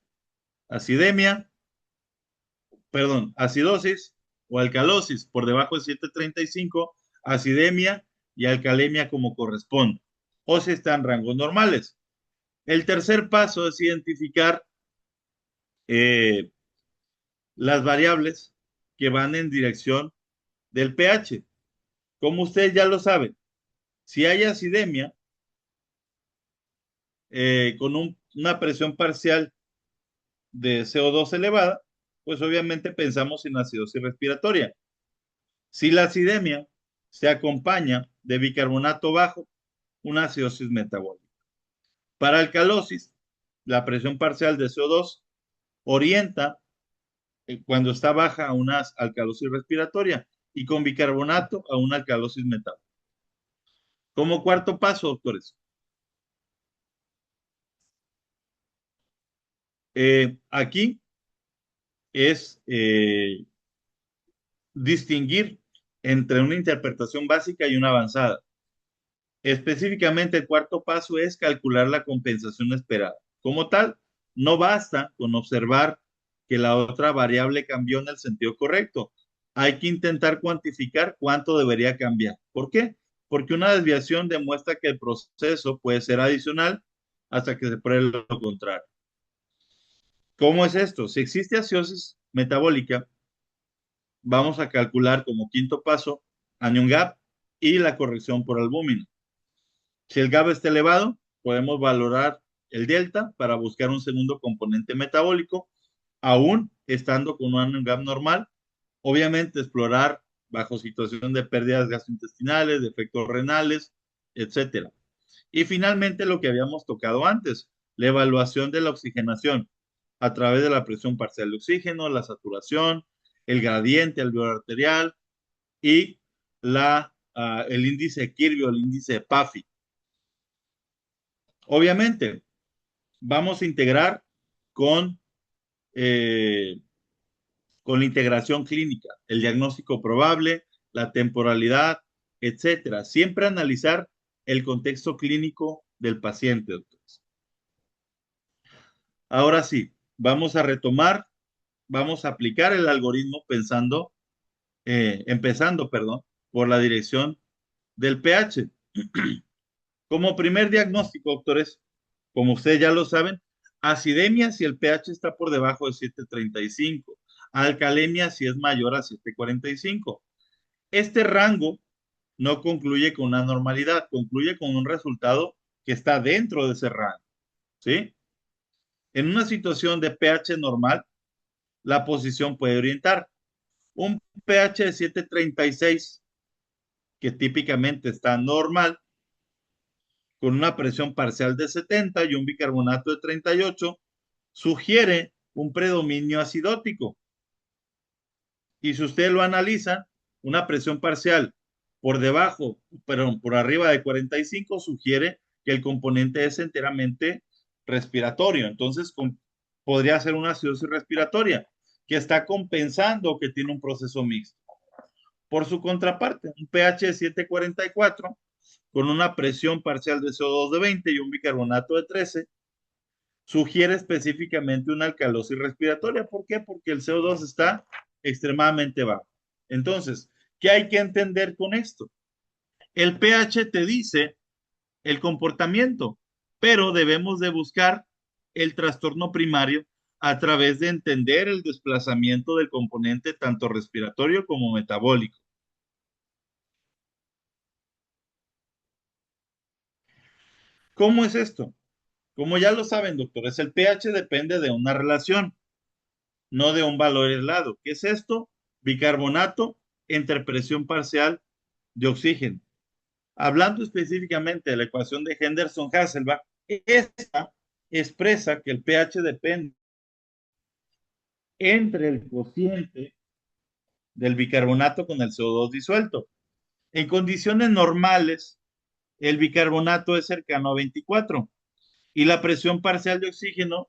acidemia, perdón, acidosis o alcalosis por debajo de 735, acidemia y alcalemia como corresponde, o si están en rangos normales. El tercer paso es identificar eh, las variables que van en dirección del pH. Como ustedes ya lo saben, si hay acidemia con una presión parcial de CO2 elevada, pues obviamente pensamos en acidosis respiratoria. Si la acidemia se acompaña de bicarbonato bajo, una acidosis metabólica. Para alcalosis, la presión parcial de CO2 orienta cuando está baja a una alcalosis respiratoria y con bicarbonato a una alcalosis metabólica. Como cuarto paso, doctores, aquí es distinguir entre una interpretación básica y una avanzada. Específicamente, el cuarto paso es calcular la compensación esperada. Como tal, no basta con observar que la otra variable cambió en el sentido correcto. Hay que intentar cuantificar cuánto debería cambiar. ¿Por qué? Porque una desviación demuestra que el proceso puede ser adicional hasta que se pruebe lo contrario. ¿Cómo es esto? Si existe acidosis metabólica, vamos a calcular como quinto paso anion gap y la corrección por albúmina. Si el gap está elevado, podemos valorar el delta para buscar un segundo componente metabólico, aún estando con un anion gap normal. Obviamente, explorar bajo situación de pérdidas gastrointestinales, de efectos renales, etcétera. Y finalmente, lo que habíamos tocado antes, la evaluación de la oxigenación a través de la presión parcial de oxígeno, la saturación, el gradiente alveolar arterial y el índice Kirby o el índice PAFI. Obviamente, vamos a integrar con, eh, con la integración clínica, el diagnóstico probable, la temporalidad, etcétera. Siempre analizar el contexto clínico del paciente, doctores. Ahora sí, vamos a retomar, vamos a aplicar el algoritmo empezando, perdón, por la dirección del pH. Como primer diagnóstico, doctores, como ustedes ya lo saben, acidemia si el pH está por debajo de 7.35, alcalemia si es mayor a 7.45. Este rango no concluye con una normalidad, concluye con un resultado que está dentro de ese rango, ¿sí? En una situación de pH normal, la posición puede orientar. Un pH de 7.36, que típicamente está normal, con una presión parcial de 70 y un bicarbonato de 38, sugiere un predominio acidótico. Y si usted lo analiza, una presión parcial por debajo, perdón, por arriba de 45 sugiere que el componente es enteramente respiratorio. Entonces, podría ser una acidosis respiratoria que está compensando que tiene un proceso mixto. Por su contraparte, un pH de 7.44 con una presión parcial de CO2 de 20 y un bicarbonato de 13 sugiere específicamente una alcalosis respiratoria. ¿Por qué? Porque el CO2 está extremadamente bajo. Entonces, ¿qué hay que entender con esto? El pH te dice el comportamiento, pero debemos de buscar el trastorno primario a través de entender el desplazamiento del componente tanto respiratorio como metabólico. ¿Cómo es esto? Como ya lo saben, doctores, el pH depende de una relación, no de un valor aislado. ¿Qué es esto? Bicarbonato entre presión parcial de oxígeno. Hablando específicamente de la ecuación de Henderson-Hasselbalch, esta expresa que el pH depende entre el cociente del bicarbonato con el CO2 disuelto. En condiciones normales, el bicarbonato es cercano a 24 y la presión parcial de oxígeno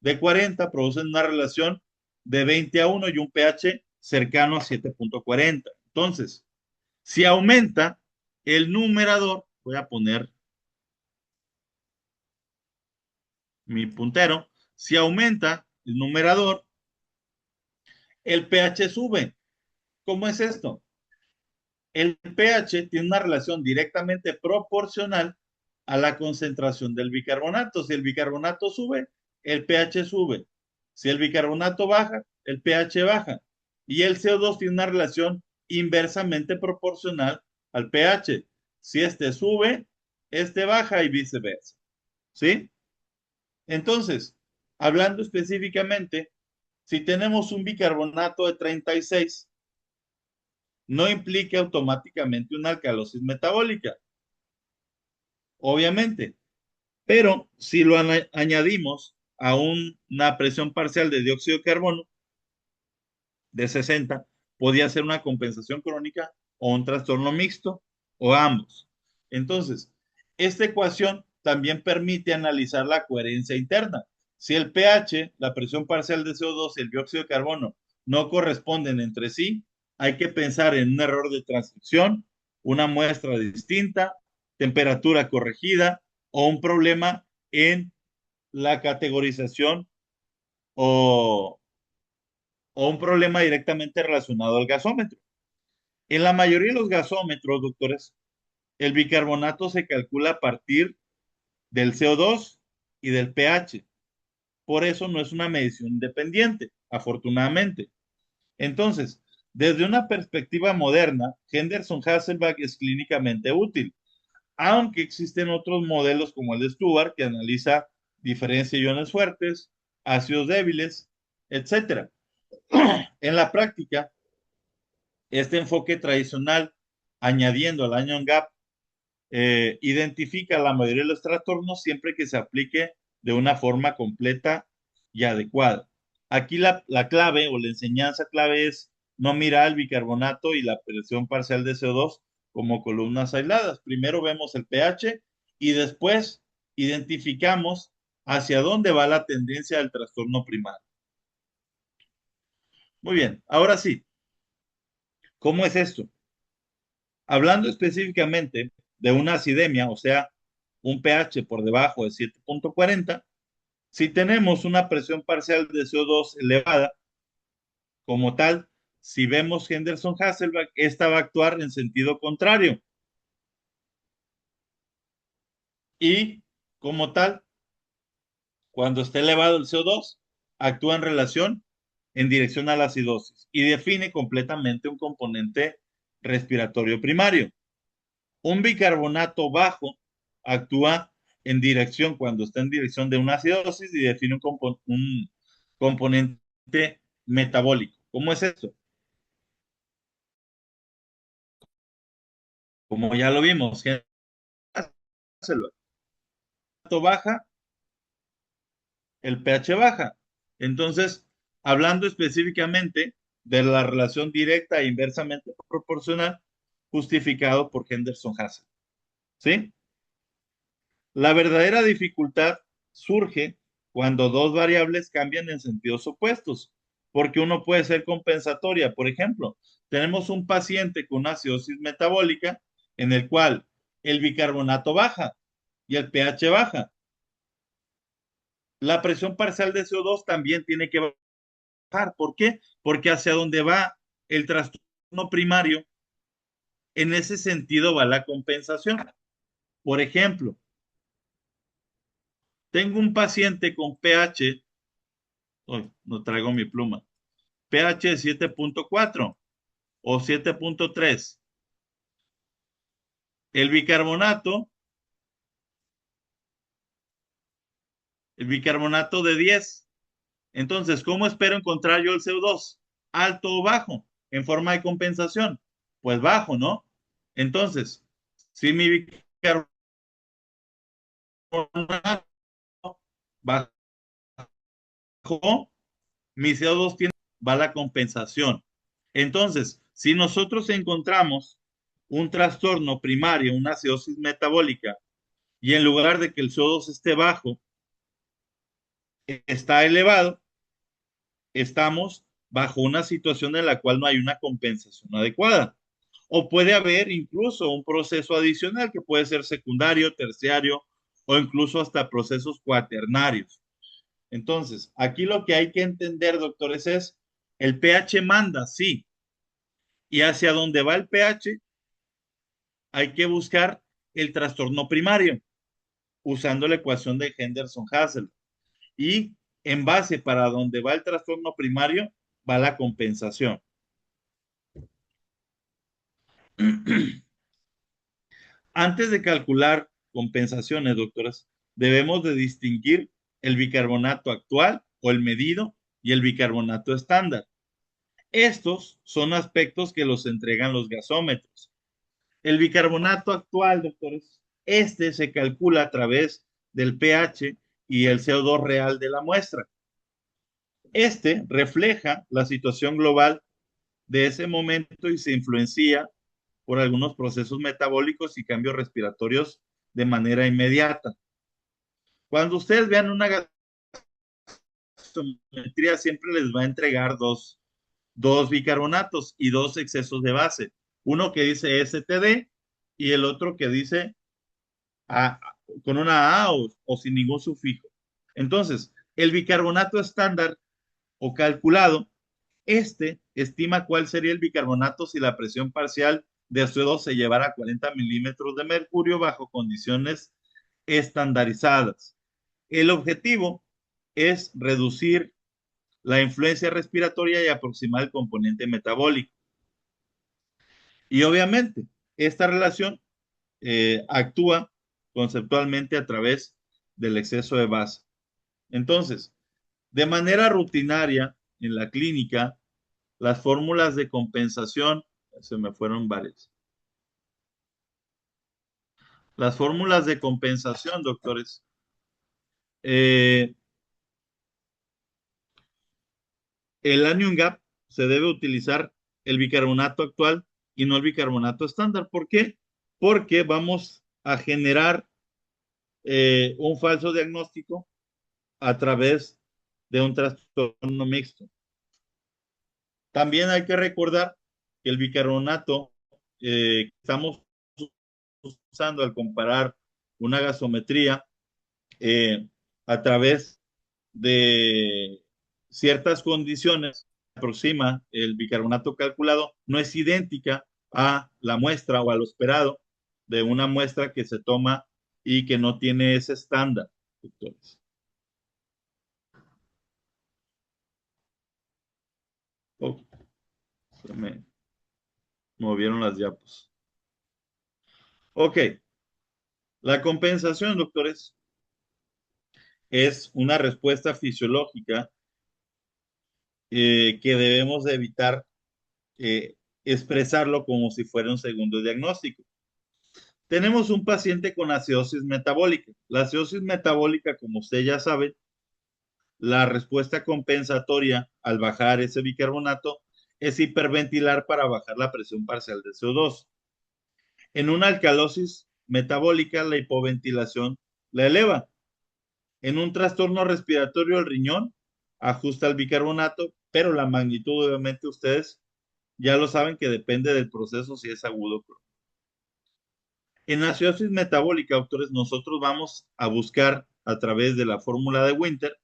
de 40 produce una relación de 20:1 y un pH cercano a 7.40. Entonces, si aumenta el numerador, voy a poner mi puntero, si aumenta el numerador, el pH sube. ¿Cómo es esto? El pH tiene una relación directamente proporcional a la concentración del bicarbonato. Si el bicarbonato sube, el pH sube. Si el bicarbonato baja, el pH baja. Y el CO2 tiene una relación inversamente proporcional al pH. Si este sube, este baja y viceversa. ¿Sí? Entonces, hablando específicamente, si tenemos un bicarbonato de 36, no implica automáticamente una alcalosis metabólica, obviamente. Pero si lo añadimos a una presión parcial de dióxido de carbono de 60, podía ser una compensación crónica o un trastorno mixto o ambos. Entonces, esta ecuación también permite analizar la coherencia interna. Si el pH, la presión parcial de CO2 y el dióxido de carbono no corresponden entre sí, hay que pensar en un error de transcripción, una muestra distinta, temperatura corregida o un problema en la categorización o, o un problema directamente relacionado al gasómetro. En la mayoría de los gasómetros, doctores, el bicarbonato se calcula a partir del CO2 y del pH. Por eso no es una medición independiente, afortunadamente. Entonces, desde una perspectiva moderna, Henderson-Hasselbalch es clínicamente útil, aunque existen otros modelos como el de Stuart que analiza diferencia de iones fuertes, ácidos débiles, etcétera. En la práctica, este enfoque tradicional, añadiendo al anion gap, identifica la mayoría de los trastornos siempre que se aplique de una forma completa y adecuada. Aquí la clave o la enseñanza clave es no mirar el bicarbonato y la presión parcial de CO2 como columnas aisladas. Primero vemos el pH y después identificamos hacia dónde va la tendencia del trastorno primario. Muy bien, ahora sí, ¿cómo es esto? Hablando específicamente de una acidemia, o sea, un pH por debajo de 7.40, si tenemos una presión parcial de CO2 elevada, como tal, si vemos Henderson-Hasselbalch, esta va a actuar en sentido contrario. Y como tal, cuando esté elevado el CO2, actúa en relación en dirección a la acidosis y define completamente un componente respiratorio primario. Un bicarbonato bajo actúa en dirección, cuando está en dirección de una acidosis y define un componente metabólico. ¿Cómo es esto? Como ya lo vimos, baja, el pH baja. Entonces, hablando específicamente de la relación directa e inversamente proporcional, justificado por Henderson-Hasselbalch. ¿Sí? La verdadera dificultad surge cuando dos variables cambian en sentidos opuestos, porque uno puede ser compensatoria. Por ejemplo, tenemos un paciente con una acidosis metabólica en el cual el bicarbonato baja y el pH baja. La presión parcial de CO2 también tiene que bajar. ¿Por qué? Porque hacia donde va el trastorno primario, en ese sentido va la compensación. Por ejemplo, tengo un paciente con pH, oh, no traigo mi pluma, pH 7.4 o 7.3. El bicarbonato, el bicarbonato de 10. Entonces, ¿cómo espero encontrar yo el CO2? ¿Alto o bajo? En forma de compensación. Pues bajo, ¿no? Entonces, si mi bicarbonato bajó, mi CO2 va a la compensación. Entonces, si nosotros encontramos un trastorno primario, una acidosis metabólica, y en lugar de que el CO2 esté bajo, está elevado, estamos bajo una situación en la cual no hay una compensación adecuada. O puede haber incluso un proceso adicional que puede ser secundario, terciario o incluso hasta procesos cuaternarios. Entonces, aquí lo que hay que entender, doctores, es el pH manda, sí, y hacia dónde va el pH hay que buscar el trastorno primario usando la ecuación de Henderson-Hasselbalch. Y en base para donde va el trastorno primario, va la compensación. Antes de calcular compensaciones, doctoras, debemos de distinguir el bicarbonato actual o el medido y el bicarbonato estándar. Estos son aspectos que los entregan los gasómetros. El bicarbonato actual, doctores, este se calcula a través del pH y el CO2 real de la muestra. Este refleja la situación global de ese momento y se influencia por algunos procesos metabólicos y cambios respiratorios de manera inmediata. Cuando ustedes vean una gasometría, siempre les va a entregar dos bicarbonatos y dos excesos de base. Uno que dice STD y el otro que dice A, con una A o sin ningún sufijo. Entonces, el bicarbonato estándar o calculado, este estima cuál sería el bicarbonato si la presión parcial de CO2 se llevara a 40 milímetros de mercurio bajo condiciones estandarizadas. El objetivo es reducir la influencia respiratoria y aproximar el componente metabólico. Y obviamente, esta relación actúa conceptualmente a través del exceso de base. Entonces, de manera rutinaria en la clínica, las fórmulas de compensación, se me fueron varias. Las fórmulas de compensación, doctores, eh, el anion gap se debe utilizar el bicarbonato actual y no el bicarbonato estándar. ¿Por qué? Porque vamos a generar un falso diagnóstico a través de un trastorno mixto. También hay que recordar que el bicarbonato que estamos usando al comparar una gasometría eh, a través de ciertas condiciones, aproxima el bicarbonato calculado, no es idéntica a la muestra o a lo esperado de una muestra que se toma y que no tiene ese estándar, doctores. Oh, se me movieron las diapos. Ok, la compensación, doctores, es una respuesta fisiológica que debemos de evitar expresarlo como si fuera un segundo diagnóstico. Tenemos un paciente con acidosis metabólica. La acidosis metabólica, como usted ya sabe, la respuesta compensatoria al bajar ese bicarbonato es hiperventilar para bajar la presión parcial de CO2. En una alcalosis metabólica, la hipoventilación la eleva. En un trastorno respiratorio, el riñón ajusta el bicarbonato, pero la magnitud, obviamente, ustedes ya lo saben que depende del proceso si es agudo o crónico. En acidosis metabólica, doctores, nosotros vamos a buscar a través de la fórmula de Winter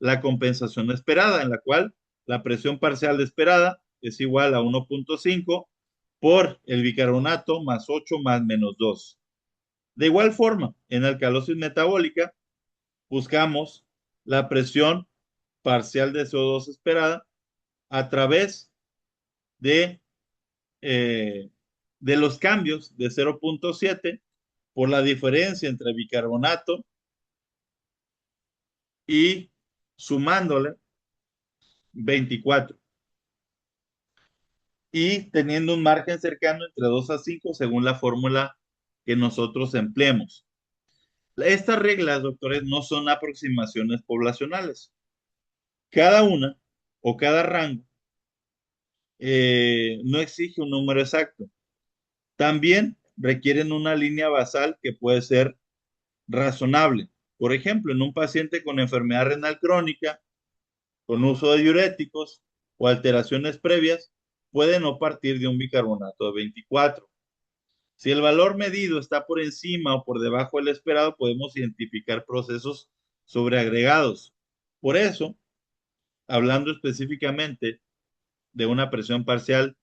la compensación esperada, en la cual la presión parcial esperada es igual a 1.5 por el bicarbonato más 8 más menos 2. De igual forma, en alcalosis metabólica, buscamos la presión parcial de CO2 esperada a través de, eh, de los cambios de 0.7 por la diferencia entre bicarbonato y sumándole 24 y teniendo un margen cercano entre 2 a 5 según la fórmula que nosotros empleemos. Estas reglas, doctores, no son aproximaciones poblacionales. Cada una o cada rango no exige un número exacto. También requieren una línea basal que puede ser razonable. Por ejemplo, en un paciente con enfermedad renal crónica, con uso de diuréticos o alteraciones previas, puede no partir de un bicarbonato de 24. Si el valor medido está por encima o por debajo del esperado, podemos identificar procesos sobreagregados. Por eso, hablando específicamente de una presión parcial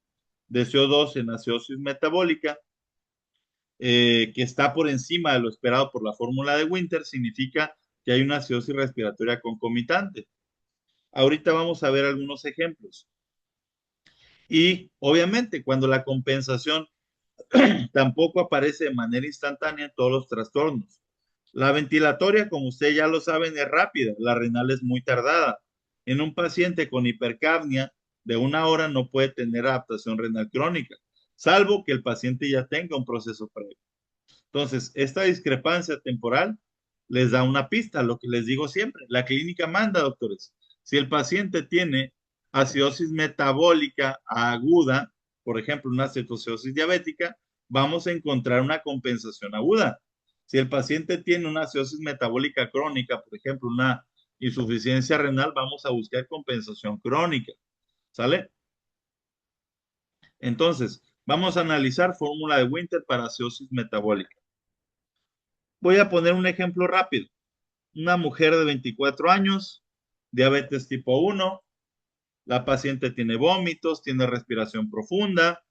de CO2 en acidosis metabólica, que está por encima de lo esperado por la fórmula de Winter, significa que hay una acidosis respiratoria concomitante. Ahorita vamos a ver algunos ejemplos. Y obviamente, cuando la compensación tampoco aparece de manera instantánea en todos los trastornos. La ventilatoria, como ustedes ya lo saben, es rápida, la renal es muy tardada. En un paciente con hipercapnia de 1 hora no puede tener adaptación renal crónica, salvo que el paciente ya tenga un proceso previo. Entonces, esta discrepancia temporal les da una pista, lo que les digo siempre. La clínica manda, doctores. Si el paciente tiene acidosis metabólica aguda, por ejemplo, una cetoacidosis diabética, vamos a encontrar una compensación aguda. Si el paciente tiene una acidosis metabólica crónica, por ejemplo, una insuficiencia renal, vamos a buscar compensación crónica. ¿Sale? Entonces, vamos a analizar fórmula de Winter para acidosis metabólica. Voy a poner un ejemplo rápido. Una mujer de 24 años, diabetes tipo 1, La paciente tiene vómitos, tiene respiración profunda,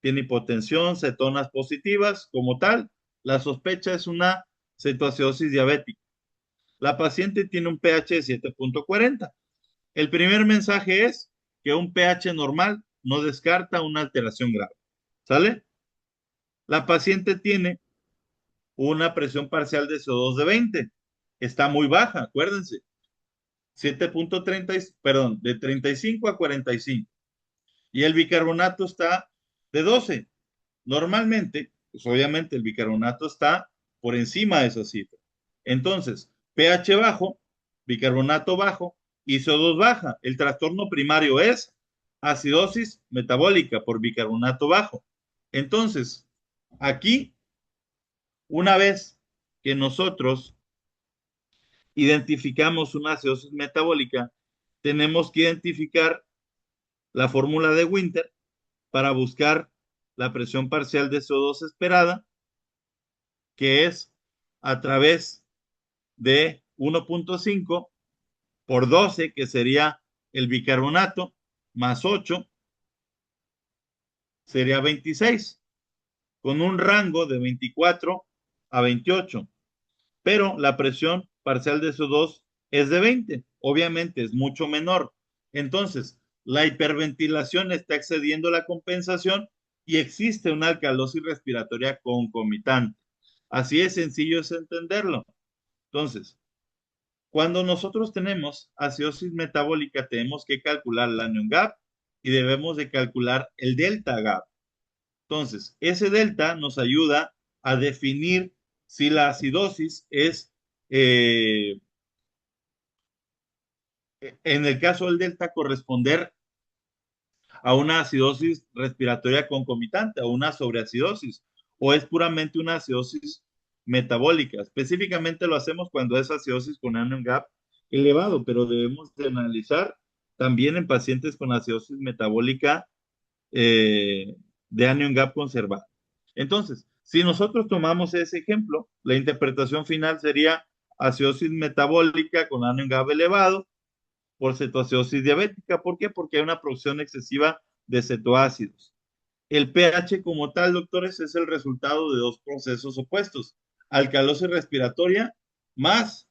tiene hipotensión, cetonas positivas. Como tal, la sospecha es una cetoacidosis diabética. La paciente tiene un pH de 7.40. El primer mensaje es que un pH normal no descarta una alteración grave. ¿Sale? La paciente tiene una presión parcial de CO2 de 20. Está muy baja, acuérdense. 7.30, perdón, de 35 a 45. Y el bicarbonato está de 12. Normalmente, pues obviamente el bicarbonato está por encima de esa cifra. Entonces, pH bajo, bicarbonato bajo y CO2 baja. El trastorno primario es acidosis metabólica por bicarbonato bajo. Entonces, aquí, una vez que nosotros identificamos una acidosis metabólica, tenemos que identificar la fórmula de Winter para buscar la presión parcial de CO2 esperada, que es a través de 1.5 por 12, que sería el bicarbonato, más 8, sería 26, con un rango de 24 a 28. Pero la presión parcial de CO2 es de 20, obviamente es mucho menor. Entonces, la hiperventilación está excediendo la compensación y existe una alcalosis respiratoria concomitante. Así es sencillo es entenderlo. Entonces, cuando nosotros tenemos acidosis metabólica, tenemos que calcular el anion gap y debemos de calcular el delta gap. Entonces, ese delta nos ayuda a definir si la acidosis es, eh, en el caso del delta, corresponder a una acidosis respiratoria concomitante, a una sobreacidosis, o es puramente una acidosis metabólica. Específicamente lo hacemos cuando es acidosis con anion gap elevado, pero debemos de analizar también en pacientes con acidosis metabólica eh, de anion gap conservado. Entonces, si nosotros tomamos ese ejemplo, la interpretación final sería acidosis metabólica con anion gap elevado por cetoacidosis diabética. ¿Por qué? Porque hay una producción excesiva de cetoácidos. El pH como tal, doctores, es el resultado de dos procesos opuestos: alcalosis respiratoria más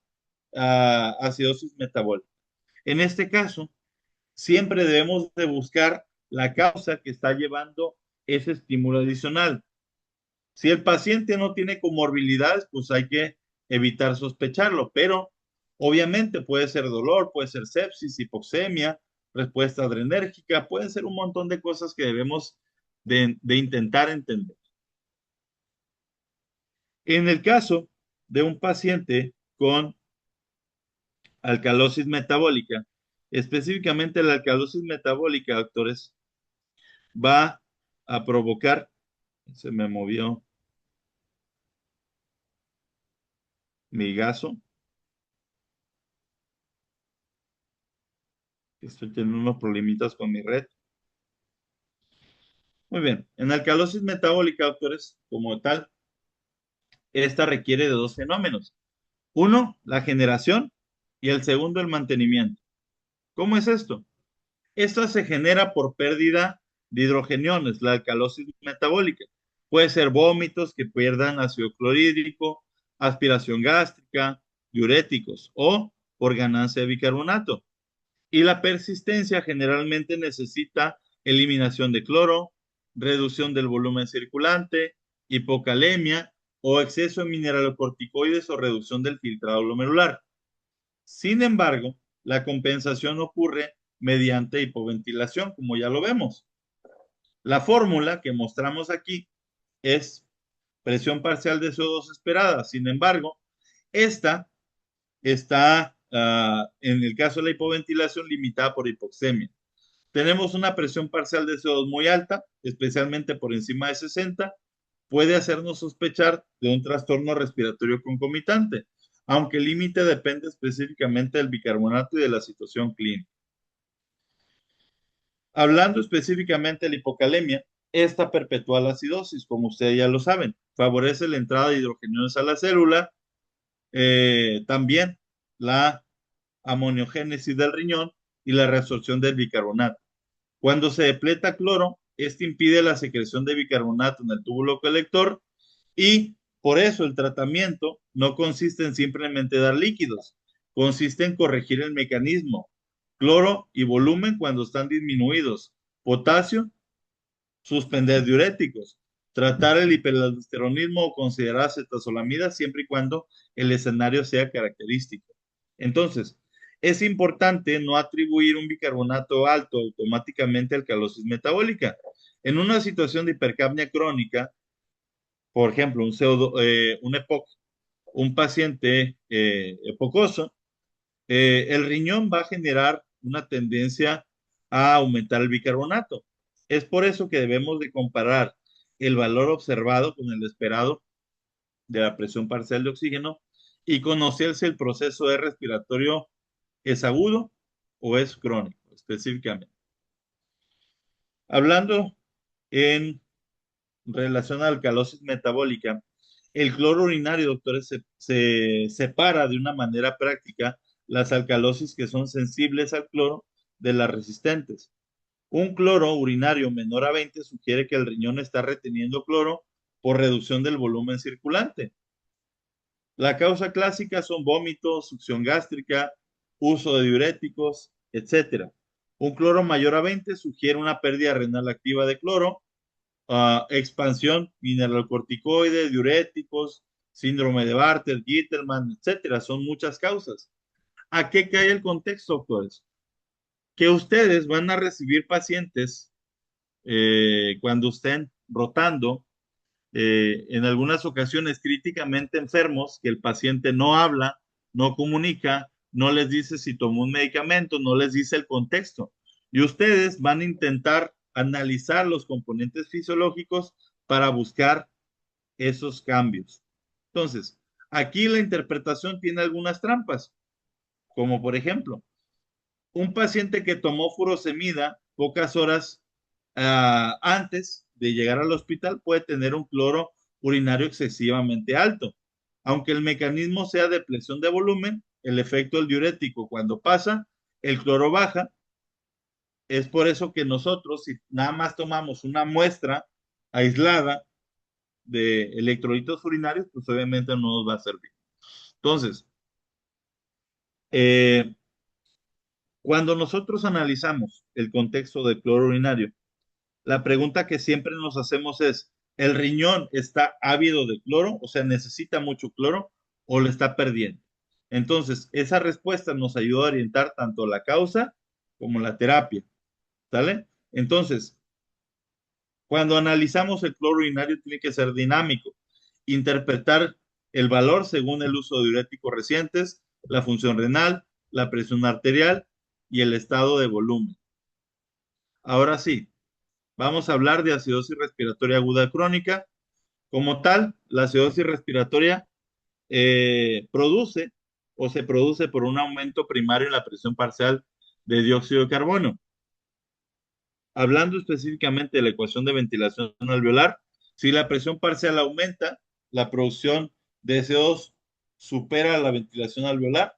acidosis metabólica. En este caso, siempre debemos de buscar la causa que está llevando ese estímulo adicional. Si el paciente no tiene comorbilidades, pues hay que evitar sospecharlo, pero obviamente puede ser dolor, puede ser sepsis, hipoxemia, respuesta adrenérgica, pueden ser un montón de cosas que debemos de intentar entender. En el caso de un paciente con alcalosis metabólica, específicamente la alcalosis metabólica, doctores, va a provocar, se me movió mi gaso, estoy teniendo unos problemitas con mi red. Muy bien, en alcalosis metabólica, doctores, como tal, esta requiere de dos fenómenos. Uno, la generación, y el segundo, el mantenimiento. ¿Cómo es esto? Esta se genera por pérdida de hidrogeniones, la alcalosis metabólica. Puede ser vómitos que pierdan ácido clorhídrico, aspiración gástrica, diuréticos o por ganancia de bicarbonato. Y la persistencia generalmente necesita eliminación de cloro, reducción del volumen circulante, hipocalemia o exceso de mineralocorticoides o reducción del filtrado glomerular. Sin embargo, la compensación ocurre mediante hipoventilación, como ya lo vemos. La fórmula que mostramos aquí es presión parcial de CO2 esperada. Sin embargo, esta está, en el caso de la hipoventilación, limitada por hipoxemia. Tenemos una presión parcial de CO2 muy alta, especialmente por encima de 60, puede hacernos sospechar de un trastorno respiratorio concomitante, aunque el límite depende específicamente del bicarbonato y de la situación clínica. Hablando específicamente de la hipocalemia, esta perpetúa la acidosis, como ustedes ya lo saben, favorece la entrada de hidrogeniones a la célula, también la amoniogénesis del riñón y la reabsorción del bicarbonato. Cuando se depleta cloro, este impide la secreción de bicarbonato en el túbulo colector y por eso el tratamiento no consiste en simplemente dar líquidos, consiste en corregir el mecanismo. Cloro y volumen cuando están disminuidos. Potasio, suspender diuréticos. Tratar el hiperaldosteronismo o considerar acetazolamida siempre y cuando el escenario sea característico. Entonces, es importante no atribuir un bicarbonato alto automáticamente a alcalosis metabólica. En una situación de hipercapnia crónica, por ejemplo, un EPOC, un paciente epocoso, el riñón va a generar una tendencia a aumentar el bicarbonato. Es por eso que debemos de comparar el valor observado con el esperado de la presión parcial de oxígeno y conocer si el proceso de respiratorio es agudo o es crónico, específicamente. Hablando en relación a la alcalosis metabólica, el cloro urinario, doctores, se separa de una manera práctica las alcalosis que son sensibles al cloro de las resistentes. Un cloro urinario menor a 20 sugiere que el riñón está reteniendo cloro por reducción del volumen circulante. La causa clásica son vómitos, succión gástrica, uso de diuréticos, etcétera. Un cloro mayor a 20 sugiere una pérdida renal activa de cloro, expansión mineralocorticoide, diuréticos, síndrome de Bartter, Gittelman, etcétera. Son muchas causas. ¿A qué cae el contexto, doctores? Que ustedes van a recibir pacientes cuando estén rotando, en algunas ocasiones críticamente enfermos, que el paciente no habla, no comunica, no les dice si tomó un medicamento, no les dice el contexto. Y ustedes van a intentar analizar los componentes fisiológicos para buscar esos cambios. Entonces, aquí la interpretación tiene algunas trampas, como por ejemplo, un paciente que tomó furosemida pocas horas antes de llegar al hospital puede tener un cloro urinario excesivamente alto. Aunque el mecanismo sea depresión de volumen, el efecto del diurético cuando pasa, el cloro baja. Es por eso que nosotros, si nada más tomamos una muestra aislada de electrolitos urinarios, pues obviamente no nos va a servir. Entonces, eh, cuando nosotros analizamos el contexto del cloro urinario, la pregunta que siempre nos hacemos es, ¿el riñón está ávido de cloro? O sea, ¿necesita mucho cloro o lo está perdiendo? Entonces, esa respuesta nos ayuda a orientar tanto la causa como la terapia, ¿sale? Entonces, cuando analizamos el cloro urinario tiene que ser dinámico, interpretar el valor según el uso de diuréticos recientes, la función renal, la presión arterial y el estado de volumen. Ahora sí, vamos a hablar de acidosis respiratoria aguda crónica. Como tal, la acidosis respiratoria produce o se produce por un aumento primario en la presión parcial de dióxido de carbono. Hablando específicamente de la ecuación de ventilación alveolar, si la presión parcial aumenta, la producción de CO2 supera la ventilación alveolar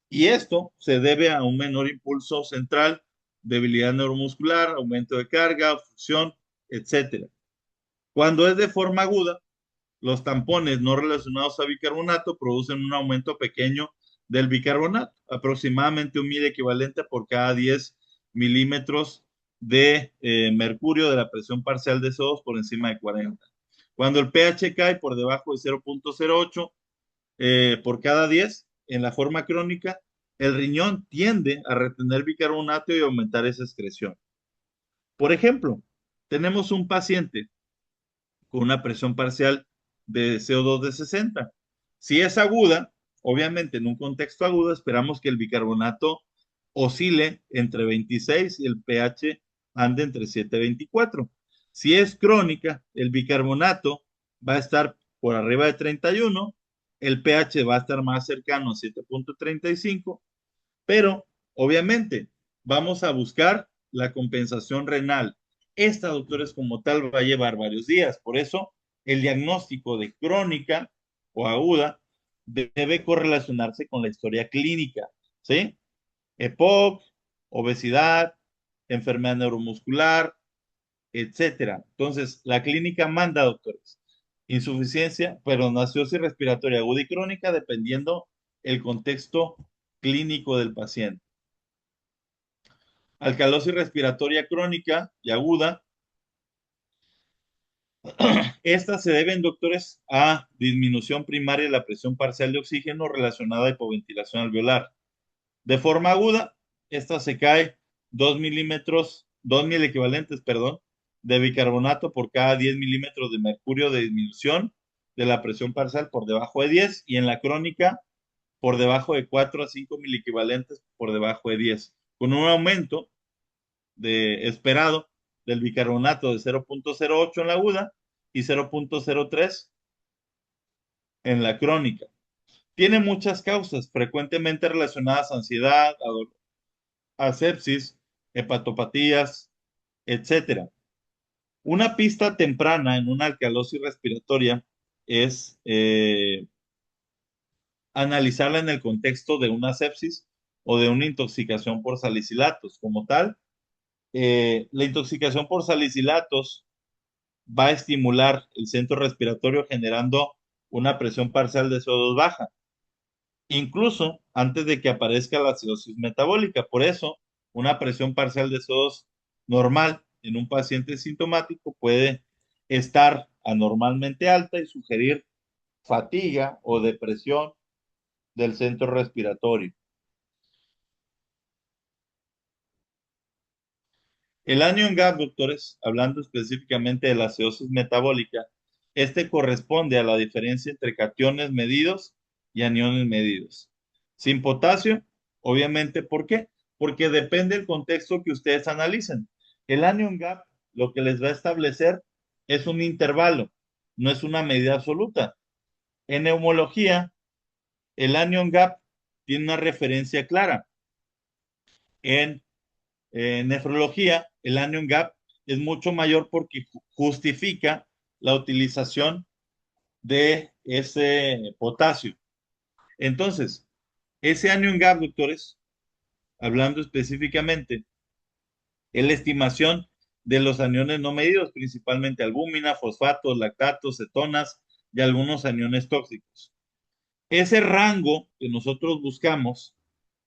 y esto se debe a un menor impulso central, debilidad neuromuscular, aumento de carga, obstrucción, etcétera. Cuando es de forma aguda, los tampones no relacionados a bicarbonato producen un aumento pequeño del bicarbonato, aproximadamente 1.000 equivalente por cada 10 milímetros de mercurio de la presión parcial de CO2 por encima de 40. Cuando el pH cae por debajo de 0.08 por cada 10 en la forma crónica, el riñón tiende a retener bicarbonato y aumentar esa excreción. Por ejemplo, tenemos un paciente con una presión parcial de CO2 de 60. Si es aguda, obviamente en un contexto agudo esperamos que el bicarbonato oscile entre 26 y el pH ande entre 7 y 24. Si es crónica, el bicarbonato va a estar por arriba de 31, el pH va a estar más cercano a 7.35, pero obviamente vamos a buscar la compensación renal. Esta, doctores, como tal, va a llevar varios días. Por eso, el diagnóstico de crónica o aguda debe correlacionarse con la historia clínica, ¿sí? EPOC obesidad, enfermedad neuromuscular, etcétera. Entonces, la clínica manda, doctores, insuficiencia, perdón, acidosis respiratoria aguda y crónica, dependiendo el contexto clínico del paciente. Alcalosis respiratoria crónica y aguda. Estas se deben, doctores, a disminución primaria de la presión parcial de oxígeno relacionada a hipoventilación alveolar. De forma aguda, esta se cae 2 milímetros, 2 mil equivalentes, perdón, de bicarbonato por cada 10 milímetros de mercurio de disminución de la presión parcial por debajo de 10 y en la crónica por debajo de 4 a 5 mil equivalentes por debajo de 10, con un aumento esperado del bicarbonato de 0.08 en la aguda y 0.03 en la crónica. Tiene muchas causas, frecuentemente relacionadas a ansiedad, a sepsis, hepatopatías, etcétera. Una pista temprana en una alcalosis respiratoria es analizarla en el contexto de una sepsis o de una intoxicación por salicilatos. Como tal, la intoxicación por salicilatos va a estimular el centro respiratorio generando una presión parcial de CO2 baja, incluso antes de que aparezca la acidosis metabólica. Por eso, una presión parcial de CO2 normal en un paciente sintomático puede estar anormalmente alta y sugerir fatiga o depresión del centro respiratorio. El anion gap, doctores, hablando específicamente de la acidosis metabólica, este corresponde a la diferencia entre cationes medidos y aniones medidos. Sin potasio, obviamente, ¿por qué? Porque depende del contexto que ustedes analicen. El anion gap lo que les va a establecer es un intervalo, no es una medida absoluta. En neumología, el anion gap tiene una referencia clara. En nefrología, el anion gap es mucho mayor porque justifica la utilización de ese potasio. Entonces, ese anion gap, doctores, hablando específicamente, es la estimación de los aniones no medidos, principalmente albúmina, fosfatos, lactatos, cetonas y algunos aniones tóxicos. Ese rango que nosotros buscamos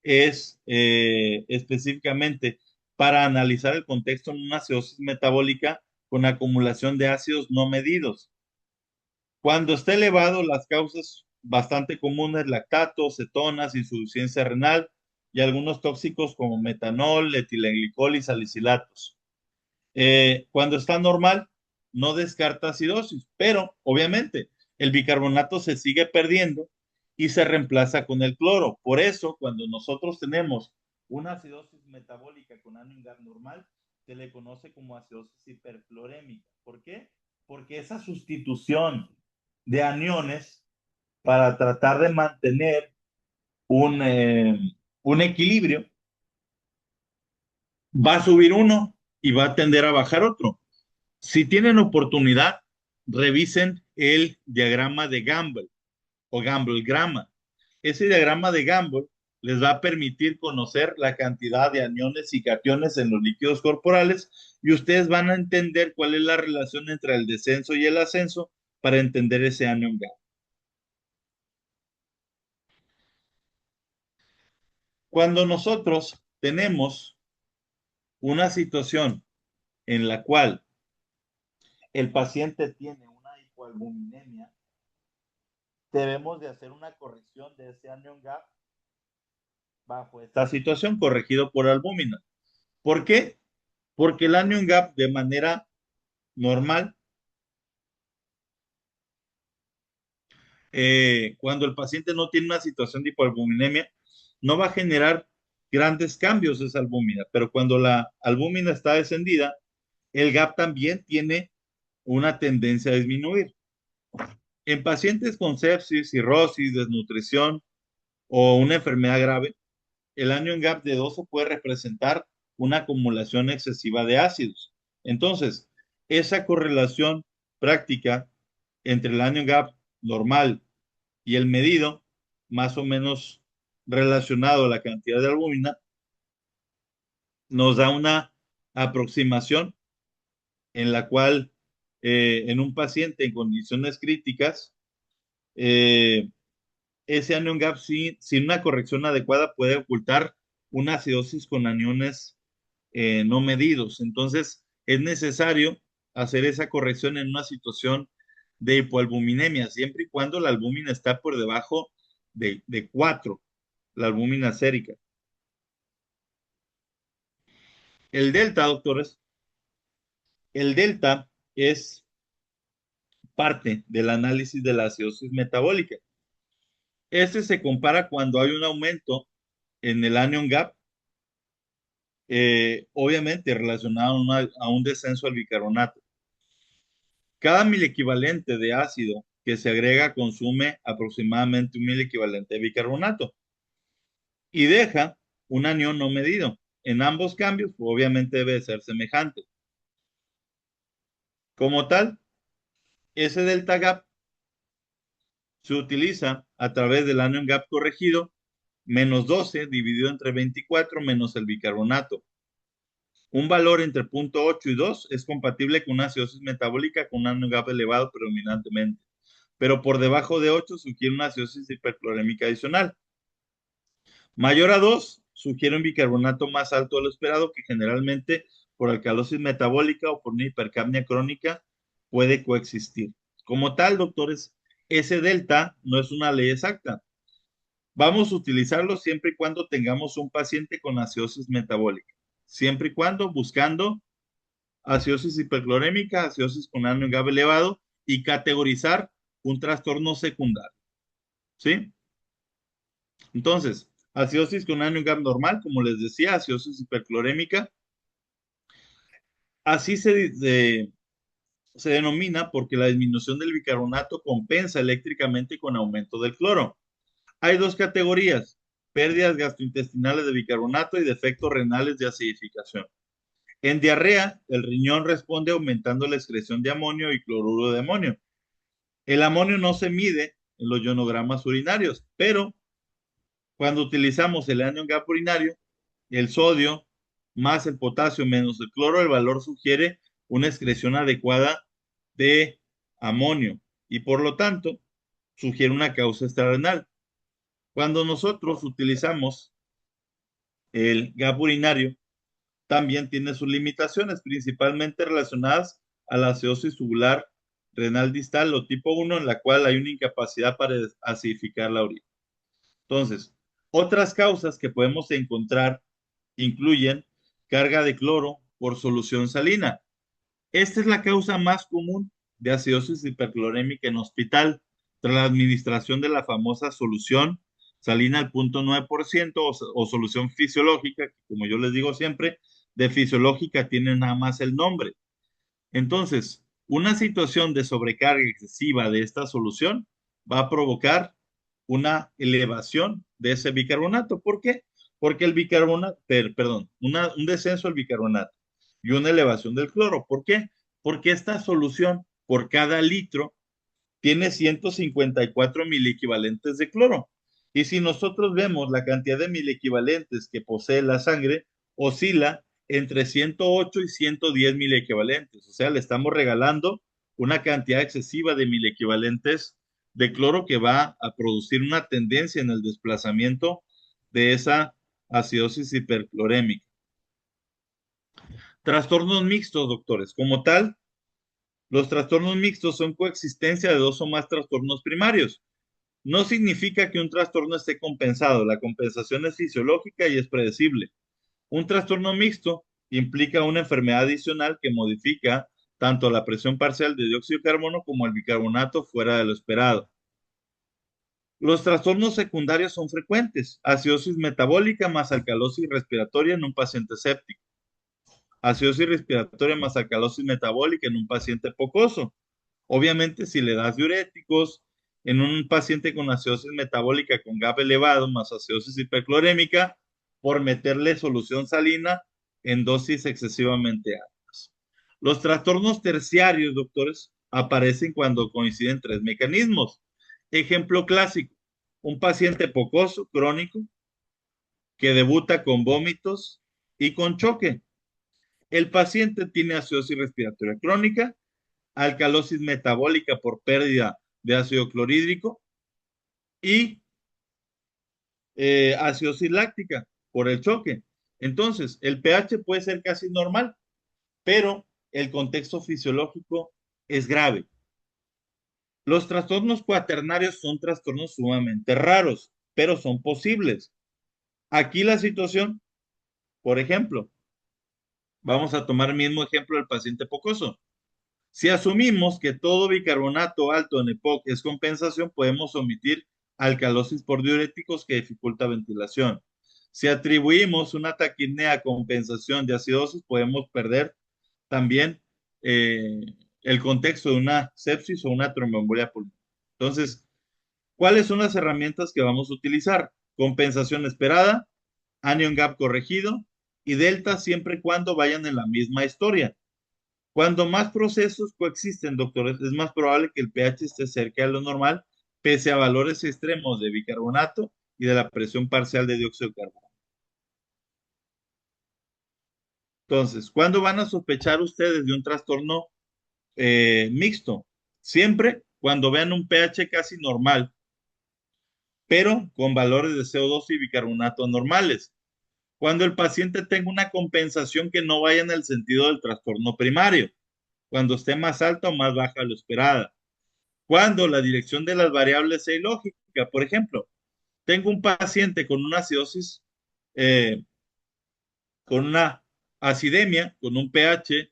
es específicamente para analizar el contexto en una acidosis metabólica con acumulación de ácidos no medidos. Cuando está elevado, las causas bastante comunes, lactatos, cetonas, insuficiencia renal y algunos tóxicos como metanol, etilenglicol y salicilatos. Cuando está normal, no descarta acidosis, pero obviamente el bicarbonato se sigue perdiendo y se reemplaza con el cloro. Por eso, cuando nosotros tenemos una acidosis metabólica con anion gap normal, se le conoce como acidosis hiperclorémica. ¿Por qué? Porque esa sustitución de aniones para tratar de mantener un equilibrio va a subir uno y va a tender a bajar otro. Si tienen oportunidad, revisen el diagrama de Gamble o Gamble-grama. Ese diagrama de Gamble les va a permitir conocer la cantidad de aniones y cationes en los líquidos corporales y ustedes van a entender cuál es la relación entre el descenso y el ascenso para entender ese anion gap. Cuando nosotros tenemos una situación en la cual el paciente tiene una hipoalbuminemia, debemos de hacer una corrección de ese anion gap bajo esta situación, corregido por albúmina. ¿Por qué? Porque el anion gap de manera normal, cuando el paciente no tiene una situación de hipoalbuminemia, no va a generar grandes cambios esa albúmina, pero cuando la albúmina está descendida, el gap también tiene una tendencia a disminuir. En pacientes con sepsis, cirrosis, desnutrición o una enfermedad grave, el anion gap de 12 puede representar una acumulación excesiva de ácidos. Entonces, esa correlación práctica entre el anion gap normal y el medido, más o menos relacionado a la cantidad de albúmina, nos da una aproximación en la cual en un paciente en condiciones críticas, eh, ese anion gap sin una corrección adecuada puede ocultar una acidosis con aniones no medidos. Entonces, es necesario hacer esa corrección en una situación de hipoalbuminemia, siempre y cuando la albúmina está por debajo de 4, la albúmina sérica. El delta, doctores, el delta es parte del análisis de la acidosis metabólica. Este se compara cuando hay un aumento en el anion gap, obviamente relacionado a un descenso al bicarbonato. Cada milequivalente de ácido que se agrega consume aproximadamente un milequivalente de bicarbonato y deja un anión no medido. En ambos cambios, pues, obviamente debe ser semejante. Como tal, ese delta gap se utiliza a través del anion gap corregido, menos 12 dividido entre 24 menos el bicarbonato. Un valor entre 0.8 y 2 es compatible con una acidosis metabólica con un anion gap elevado predominantemente, pero por debajo de 8 sugiere una acidosis hiperclorémica adicional. Mayor a 2 sugiere un bicarbonato más alto de lo esperado, que generalmente por alcalosis metabólica o por una hipercapnia crónica puede coexistir. Como tal, doctores, ese delta no es una ley exacta. Vamos a utilizarlo siempre y cuando tengamos un paciente con acidosis metabólica, siempre y cuando buscando acidosis hiperclorémica, acidosis con anion GAB elevado y categorizar un trastorno secundario, ¿sí? Entonces, acidosis con anion GAP normal, como les decía, acidosis hiperclorémica, así se denomina porque la disminución del bicarbonato compensa eléctricamente con aumento del cloro. Hay dos categorías: pérdidas gastrointestinales de bicarbonato y defectos renales de acidificación. En diarrea, el riñón responde aumentando la excreción de amonio y cloruro de amonio. El amonio no se mide en los ionogramas urinarios, pero cuando utilizamos el anion gap urinario, el sodio más el potasio menos el cloro, el valor sugiere una excreción adecuada de amonio y por lo tanto sugiere una causa extrarrenal. Cuando nosotros utilizamos el gap urinario, también tiene sus limitaciones, principalmente relacionadas a la acidosis tubular renal distal o tipo 1, en la cual hay una incapacidad para acidificar la orina. Entonces, otras causas que podemos encontrar incluyen carga de cloro por solución salina. Esta es la causa más común de acidosis hiperclorémica en hospital, tras la administración de la famosa solución salina al 0.9% o solución fisiológica, que como yo les digo siempre, de fisiológica tiene nada más el nombre. Entonces, una situación de sobrecarga excesiva de esta solución va a provocar una elevación de ese bicarbonato. ¿Por qué? Porque el bicarbonato, perdón, un descenso del bicarbonato y una elevación del cloro. ¿Por qué? Porque esta solución por cada litro tiene 154 milequivalentes de cloro. Y si nosotros vemos la cantidad de milequivalentes que posee la sangre, oscila entre 108 y 110 milequivalentes. O sea, le estamos regalando una cantidad excesiva de milequivalentes de cloro que va a producir una tendencia en el desplazamiento de esa acidosis hiperclorémica. Trastornos mixtos, doctores. Como tal, los trastornos mixtos son coexistencia de dos o más trastornos primarios. No significa que un trastorno esté compensado. La compensación es fisiológica y es predecible. Un trastorno mixto implica una enfermedad adicional que modifica tanto la presión parcial de dióxido de carbono como el bicarbonato fuera de lo esperado. Los trastornos secundarios son frecuentes: acidosis metabólica más alcalosis respiratoria en un paciente séptico, acidosis respiratoria más alcalosis metabólica en un paciente pocoso. Obviamente, si le das diuréticos en un paciente con acidosis metabólica con GAP elevado más acidosis hiperclorémica, por meterle solución salina en dosis excesivamente altas. Los trastornos terciarios, doctores, aparecen cuando coinciden tres mecanismos. Ejemplo clásico: un paciente pocoso crónico que debuta con vómitos y con choque. El paciente tiene acidosis respiratoria crónica, alcalosis metabólica por pérdida de ácido clorhídrico y acidosis láctica por el choque. Entonces, el pH puede ser casi normal, pero el contexto fisiológico es grave. Los trastornos cuaternarios son trastornos sumamente raros, pero son posibles. Aquí la situación, por ejemplo, vamos a tomar el mismo ejemplo del paciente pocoso. Si asumimos que todo bicarbonato alto en EPOC es compensación, podemos omitir alcalosis por diuréticos que dificulta ventilación. Si atribuimos una taquipnea a compensación de acidosis, podemos perder también eh, el contexto de una sepsis o una tromboembolia pulmonar. Entonces, ¿cuáles son las herramientas que vamos a utilizar? Compensación esperada, anion gap corregido y delta siempre y cuando vayan en la misma historia. Cuando más procesos coexisten, doctores, es más probable que el pH esté cerca de lo normal, pese a valores extremos de bicarbonato y de la presión parcial de dióxido de carbono. Entonces, ¿cuándo van a sospechar ustedes de un trastorno mixto? Siempre cuando vean un pH casi normal, pero con valores de CO2 y bicarbonato normales. Cuando el paciente tenga una compensación que no vaya en el sentido del trastorno primario, cuando esté más alta o más baja de lo esperada. Cuando la dirección de las variables sea ilógica. Por ejemplo, tengo un paciente con una acidosis, con una acidemia, con un pH,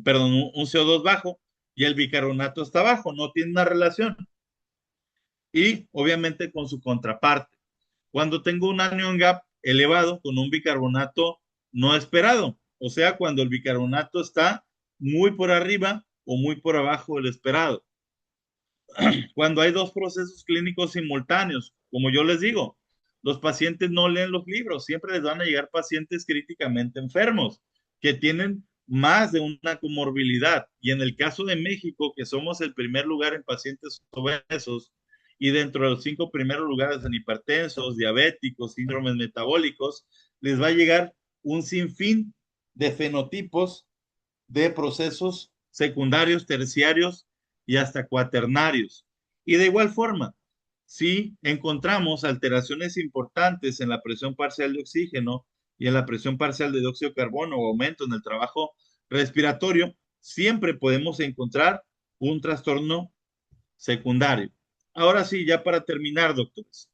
perdón, un CO2 bajo y el bicarbonato está bajo, no tiene una relación. Y obviamente con su contraparte. Cuando tengo un anion gap elevado con un bicarbonato no esperado, o sea, cuando el bicarbonato está muy por arriba o muy por abajo del esperado. Cuando hay dos procesos clínicos simultáneos, como yo les digo, los pacientes no leen los libros, siempre les van a llegar pacientes críticamente enfermos que tienen más de una comorbilidad. Y en el caso de México, que somos el primer lugar en pacientes obesos y dentro de los 5 primeros lugares en hipertensos, diabéticos, síndromes metabólicos, les va a llegar un sinfín de fenotipos de procesos secundarios, terciarios y hasta cuaternarios. Y de igual forma, si encontramos alteraciones importantes en la presión parcial de oxígeno y en la presión parcial de dióxido de carbono o aumento en el trabajo respiratorio, siempre podemos encontrar un trastorno secundario. Ahora sí, ya para terminar, doctores.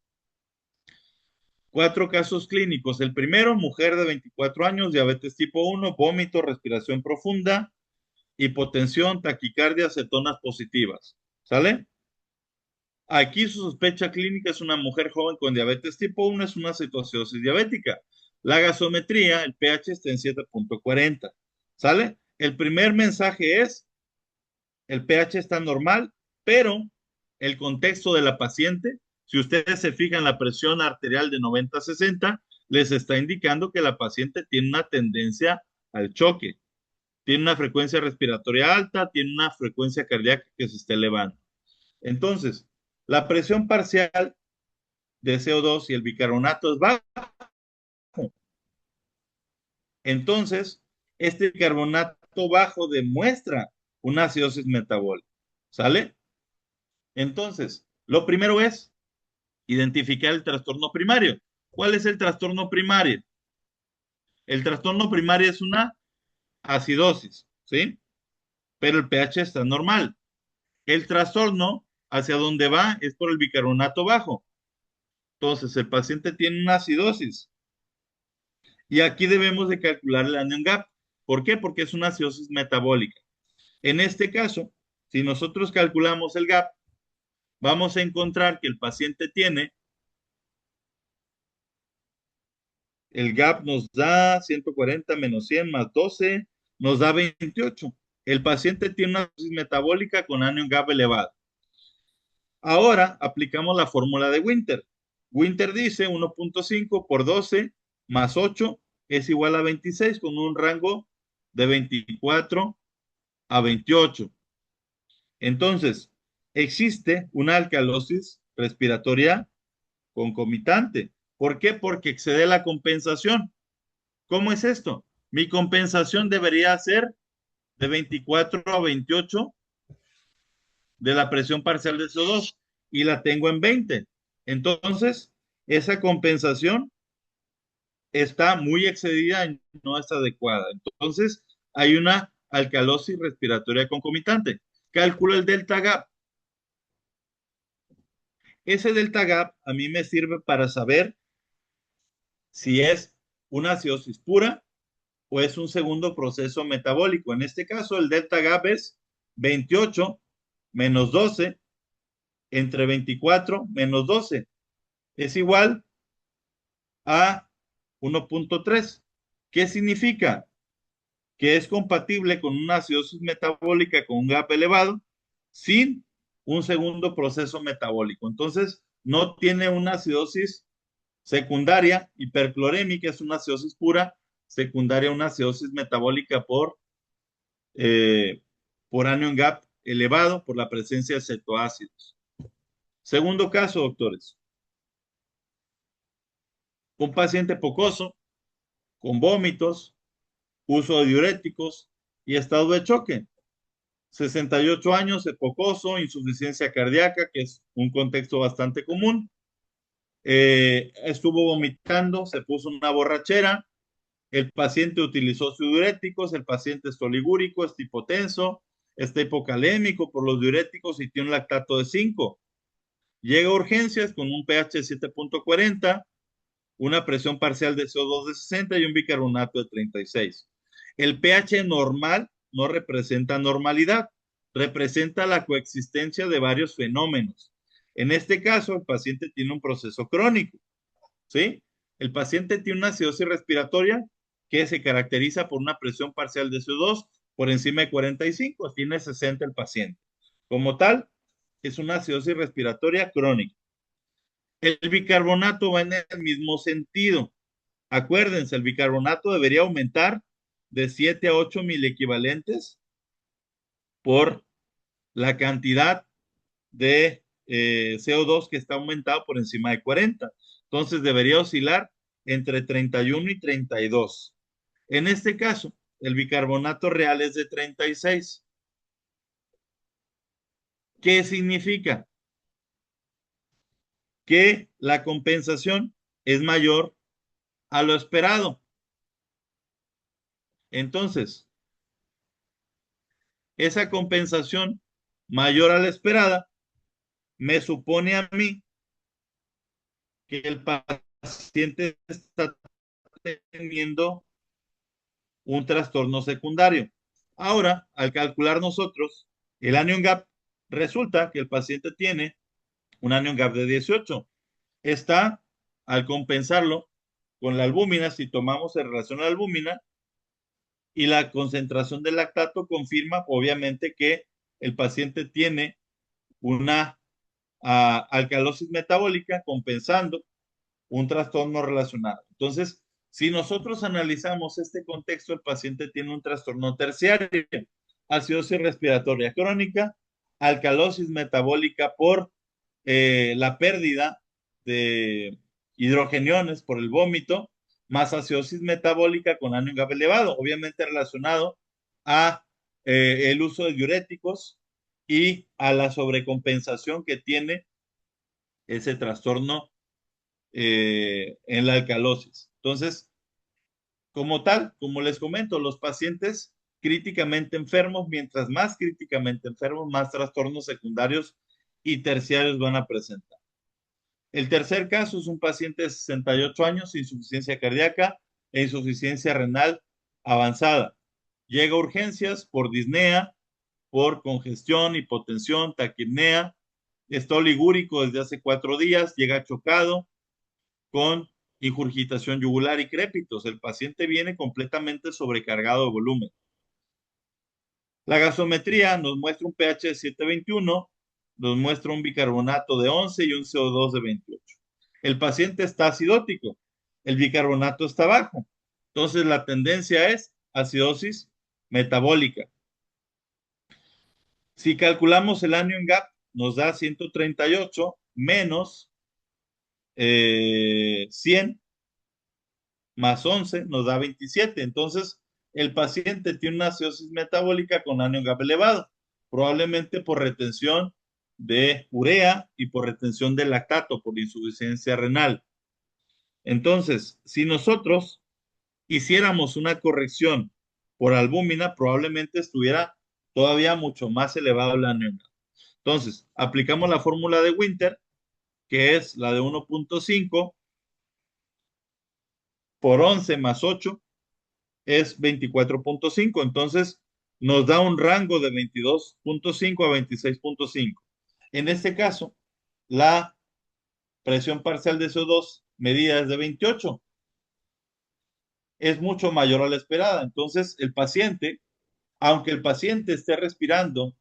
4 casos clínicos. El primero, mujer de 24 años, diabetes tipo 1, vómito, respiración profunda, hipotensión, taquicardia, cetonas positivas. ¿Sale? Aquí su sospecha clínica es una mujer joven con diabetes tipo 1, es una cetoacidosis diabética. La gasometría, el pH está en 7.40. ¿Sale? El primer mensaje es, el pH está normal, pero el contexto de la paciente, si ustedes se fijan la presión arterial de 90-60, les está indicando que la paciente tiene una tendencia al choque, tiene una frecuencia respiratoria alta, tiene una frecuencia cardíaca que se está elevando. Entonces, la presión parcial de CO2 y el bicarbonato es bajo. Entonces, este bicarbonato bajo demuestra una acidosis metabólica. ¿Sale? Entonces, lo primero es identificar el trastorno primario. ¿Cuál es el trastorno primario? El trastorno primario es una acidosis, ¿sí? Pero el pH está normal. El trastorno hacia dónde va es por el bicarbonato bajo. Entonces, el paciente tiene una acidosis. Y aquí debemos de calcular el anion gap. ¿Por qué? Porque es una acidosis metabólica. En este caso, si nosotros calculamos el gap, vamos a encontrar que el paciente tiene, el gap nos da 140 menos 100 más 12, nos da 28. El paciente tiene una acidosis metabólica con anion gap elevado. Ahora aplicamos la fórmula de Winter. Winter dice 1.5 por 12 más 8 es igual a 26 con un rango de 24 a 28. Entonces, existe una alcalosis respiratoria concomitante. ¿Por qué? Porque excede la compensación. ¿Cómo es esto? Mi compensación debería ser de 24 a 28 de la presión parcial de CO2 y la tengo en 20. Entonces, esa compensación está muy excedida y no es adecuada. Entonces, hay una alcalosis respiratoria concomitante. Calculo el delta gap. Ese delta gap a mí me sirve para saber si es una acidosis pura o es un segundo proceso metabólico. En este caso, el delta gap es 28 menos 12 entre 24 menos 12. Es igual a 1.3. ¿Qué significa? Que es compatible con una acidosis metabólica con un gap elevado sin un segundo proceso metabólico. Entonces, no tiene una acidosis secundaria hiperclorémica, es una acidosis pura, secundaria una acidosis metabólica eh, por anion gap elevado por la presencia de cetoácidos. Segundo caso, doctores, un paciente pocoso con vómitos, uso de diuréticos y estado de choque. 68 años, epocoso, insuficiencia cardíaca, que es un contexto bastante común. Estuvo vomitando, se puso una borrachera, el paciente utilizó sus diuréticos, el paciente es oligúrico, es hipotenso, está hipocalémico por los diuréticos y tiene un lactato de 5. Llega a urgencias con un pH de 7.40, una presión parcial de CO2 de 60 y un bicarbonato de 36. El pH normal no representa normalidad, representa la coexistencia de varios fenómenos. En este caso, el paciente tiene un proceso crónico, ¿sí? El paciente tiene una acidosis respiratoria que se caracteriza por una presión parcial de CO2 por encima de 45, tiene 60 el paciente. Como tal, es una acidosis respiratoria crónica. El bicarbonato va en el mismo sentido. Acuérdense, el bicarbonato debería aumentar de 7 a 8 mil equivalentes por la cantidad de CO2 que está aumentado por encima de 40. Entonces debería oscilar entre 31 y 32. En este caso, el bicarbonato real es de 36. ¿Qué significa? Que la compensación es mayor a lo esperado. Entonces, esa compensación mayor a la esperada me supone a mí que el paciente está teniendo un trastorno secundario. Ahora, al calcular nosotros el anion gap, resulta que el paciente tiene un anion gap de 18. Está, al compensarlo con la albúmina, si tomamos en relación a la albúmina, y la concentración de lactato confirma, obviamente, que el paciente tiene una alcalosis metabólica compensando un trastorno relacionado. Entonces, si nosotros analizamos este contexto, el paciente tiene un trastorno terciario, acidosis respiratoria crónica, alcalosis metabólica por la pérdida de hidrogeniones por el vómito, más acidosis metabólica con anion gap elevado, obviamente relacionado a el uso de diuréticos y a la sobrecompensación que tiene ese trastorno en la alcalosis. Entonces, como tal, como les comento, los pacientes críticamente enfermos, mientras más críticamente enfermos, más trastornos secundarios y terciarios van a presentar. El tercer caso es un paciente de 68 años, insuficiencia cardíaca e insuficiencia renal avanzada. Llega a urgencias por disnea, por congestión, hipotensión, taquipnea, está oligúrico desde hace 4 días, llega chocado, con ingurgitación yugular y crépitos. El paciente viene completamente sobrecargado de volumen. La gasometría nos muestra un pH de 7.21, nos muestra un bicarbonato de 11 y un CO2 de 28. El paciente está acidótico, el bicarbonato está bajo. Entonces la tendencia es acidosis metabólica. Si calculamos el anion gap, nos da 138 menos 100 más 11 nos da 27. Entonces, el paciente tiene una acidosis metabólica con anion GAP elevado, probablemente por retención de urea y por retención de lactato, por insuficiencia renal. Entonces, si nosotros hiciéramos una corrección por albúmina, probablemente estuviera todavía mucho más elevado el anion GAP. Entonces, aplicamos la fórmula de Winter, que es la de 1.5 por 11 más 8 es 24.5. Entonces, nos da un rango de 22.5 a 26.5. En este caso, la presión parcial de CO2 medida es de 28. Es mucho mayor a la esperada. Entonces, el paciente, aunque el paciente esté respirando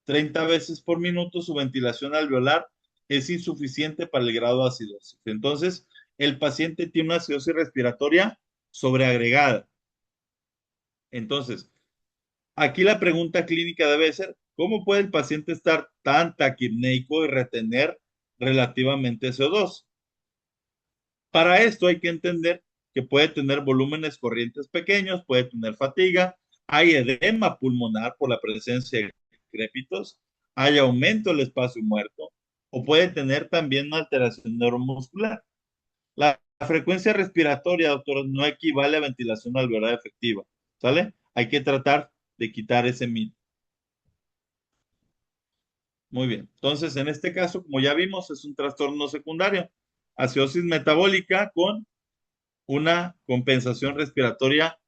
30 veces por minuto, su ventilación alveolar es insuficiente para el grado de acidosis. Entonces, el paciente tiene una acidosis respiratoria sobreagregada. Entonces, aquí la pregunta clínica debe ser, ¿cómo puede el paciente estar tan taquipneico y retener relativamente CO2? Para esto hay que entender que puede tener volúmenes corrientes pequeños, puede tener fatiga, hay edema pulmonar por la presencia de crépitos, hay aumento del espacio muerto, o puede tener también una alteración neuromuscular. La frecuencia respiratoria, doctor, no equivale a ventilación alveolar efectiva, ¿sale? Hay que tratar de quitar ese mito. Muy bien. Entonces, en este caso, como ya vimos, es un trastorno secundario, acidosis metabólica con una compensación respiratoria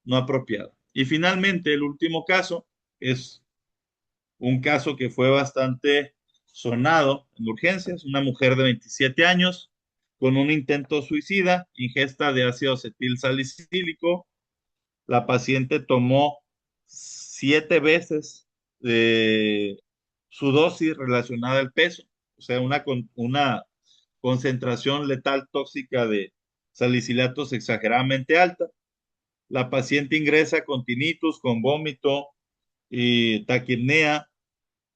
no apropiada. Y finalmente, el último caso es un caso que fue bastante sonado en urgencias, una mujer de 27 años con un intento suicida, ingesta de ácido acetil salicílico. La paciente tomó 7 veces su dosis relacionada al peso, o sea, una concentración letal tóxica de salicilatos exageradamente alta. La paciente ingresa con tinnitus, con vómito y taquipnea,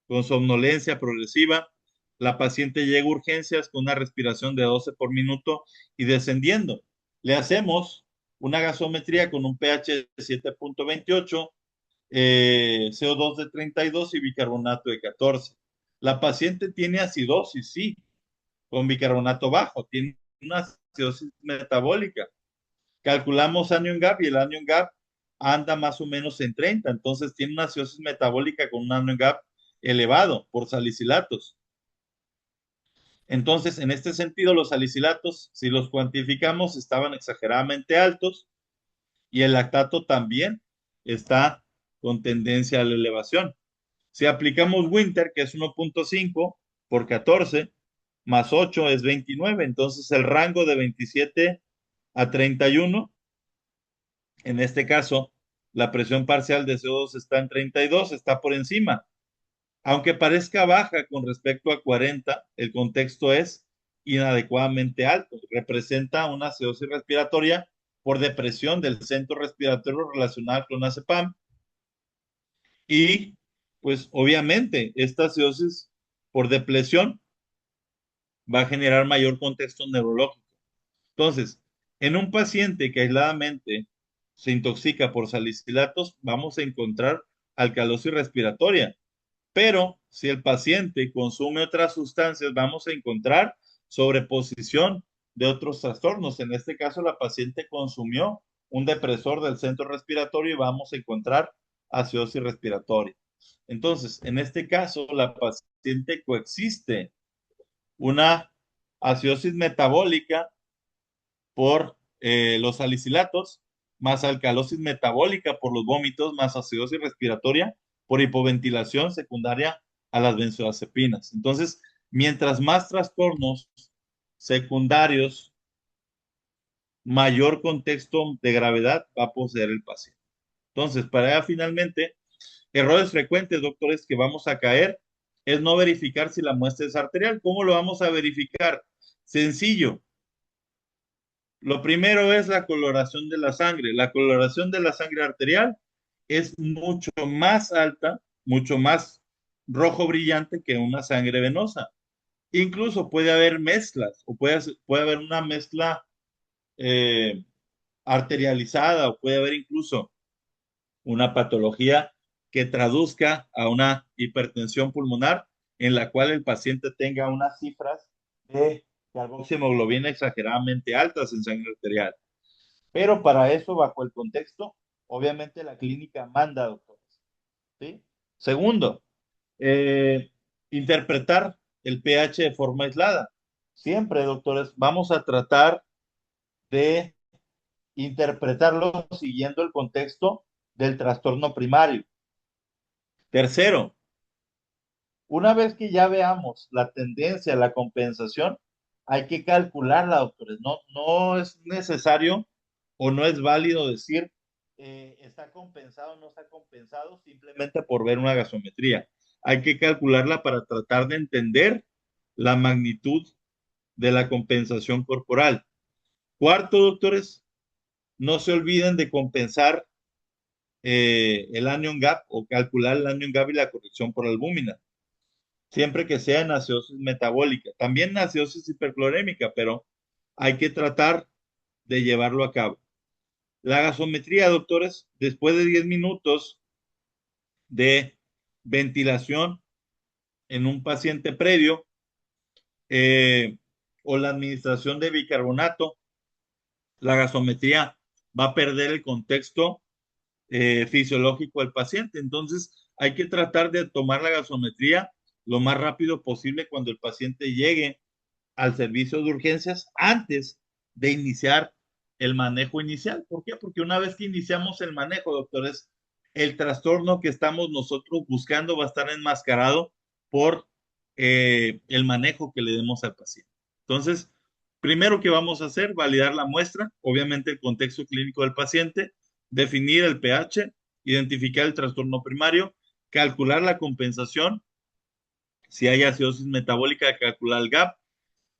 con somnolencia progresiva. La paciente llega a urgencias con una respiración de 12 por minuto y descendiendo. Le hacemos una gasometría con un pH de 7.28, CO2 de 32 y bicarbonato de 14. La paciente tiene acidosis, sí, con bicarbonato bajo, tiene una acidosis metabólica. Calculamos anion gap y el anion gap anda más o menos en 30, entonces tiene una acidosis metabólica con un anion gap elevado por salicilatos. Entonces, en este sentido, los salicilatos, si los cuantificamos, estaban exageradamente altos y el lactato también está con tendencia a la elevación. Si aplicamos Winter, que es 1.5 por 14, más 8 es 29, entonces el rango de 27 a 31, en este caso, la presión parcial de CO2 está en 32, está por encima. Aunque parezca baja con respecto a 40, el contexto es inadecuadamente alto. Representa una acidosis respiratoria por depresión del centro respiratorio relacionada con clonazepam. Y, pues, obviamente, esta acidosis por depresión va a generar mayor contexto neurológico. Entonces, en un paciente que aisladamente se intoxica por salicilatos, vamos a encontrar alcalosis respiratoria. Pero si el paciente consume otras sustancias, vamos a encontrar sobreposición de otros trastornos. En este caso, la paciente consumió un depresor del centro respiratorio y vamos a encontrar acidosis respiratoria. Entonces, en este caso, la paciente coexiste una acidosis metabólica por los salicilatos, más alcalosis metabólica por los vómitos, más acidosis respiratoria por hipoventilación secundaria a las benzodiazepinas. Entonces, mientras más trastornos secundarios, mayor contexto de gravedad va a poseer el paciente. Entonces, para finalmente, errores frecuentes, doctores, que vamos a caer es no verificar si la muestra es arterial. ¿Cómo lo vamos a verificar? Sencillo. Lo primero es la coloración de la sangre. La coloración de la sangre arterial es mucho más alta, mucho más rojo brillante que una sangre venosa. Incluso puede haber mezclas o puede haber una mezcla arterializada o puede haber incluso una patología que traduzca a una hipertensión pulmonar en la cual el paciente tenga unas cifras de carboxiemoglobina exageradamente altas en sangre arterial. Pero para eso, bajo el contexto, obviamente la clínica manda, doctores. ¿Sí? Segundo, eh, interpretar el pH de forma aislada. Siempre, doctores, vamos a tratar de interpretarlo siguiendo el contexto del trastorno primario. Tercero, una vez que ya veamos la tendencia, la compensación, hay que calcularla, doctores. No es necesario o no es válido decir está compensado o no está compensado simplemente por ver una gasometría. Hay que calcularla para tratar de entender la magnitud de la compensación corporal. Cuarto, doctores, no se olviden de compensar el anion gap o calcular el anion gap y la corrección por albúmina siempre que sea en acidosis metabólica, también en acidosis hiperclorémica, pero hay que tratar de llevarlo a cabo. La gasometría, doctores, después de 10 minutos de ventilación en un paciente previo o la administración de bicarbonato, la gasometría va a perder el contexto fisiológico del paciente. Entonces, hay que tratar de tomar la gasometría lo más rápido posible cuando el paciente llegue al servicio de urgencias antes de iniciar el manejo inicial. ¿Por qué? Porque una vez que iniciamos el manejo, doctores, el trastorno que estamos nosotros buscando va a estar enmascarado por el manejo que le demos al paciente. Entonces, primero que vamos a hacer, validar la muestra, obviamente el contexto clínico del paciente, definir el pH, identificar el trastorno primario, calcular la compensación, si hay acidosis metabólica, calcular el gap,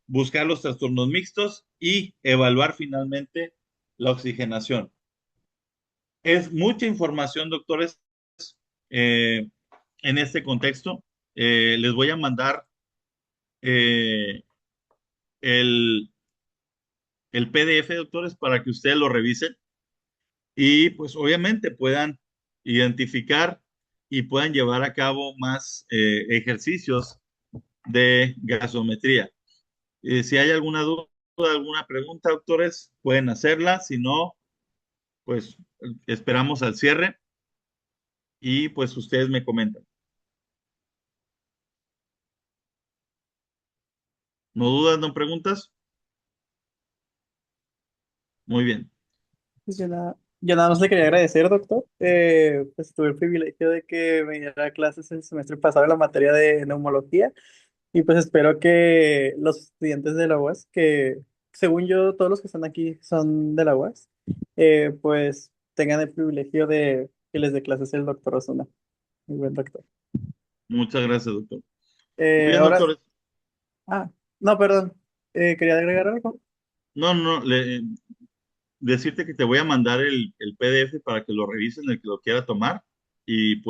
buscar los trastornos mixtos y evaluar finalmente la oxigenación. Es mucha información, doctores, eh, en este contexto. Les voy a mandar eh, el, el PDF, doctores, para que ustedes lo revisen y pues obviamente puedan identificar y puedan llevar a cabo más ejercicios de gasometría. Si hay alguna duda, alguna pregunta, doctores, pueden hacerla. Si no, pues esperamos al cierre y pues ustedes me comentan. ¿No dudas, no preguntas? Muy bien. Pues yo nada más le quería agradecer, doctor. Pues tuve el privilegio de que me diera clases el semestre pasado en la materia de neumología y pues espero que los estudiantes de la UAS, que según yo todos los que están aquí son de la UAS, pues tengan el privilegio de que les dé clases el doctor Osuna. Muy buen doctor. Muchas gracias, doctor. Muy bien, Ahora, doctores. no, perdón. ¿Quería agregar algo? No, no, decirte que te voy a mandar el PDF para que lo revisen, el que lo quiera tomar y pues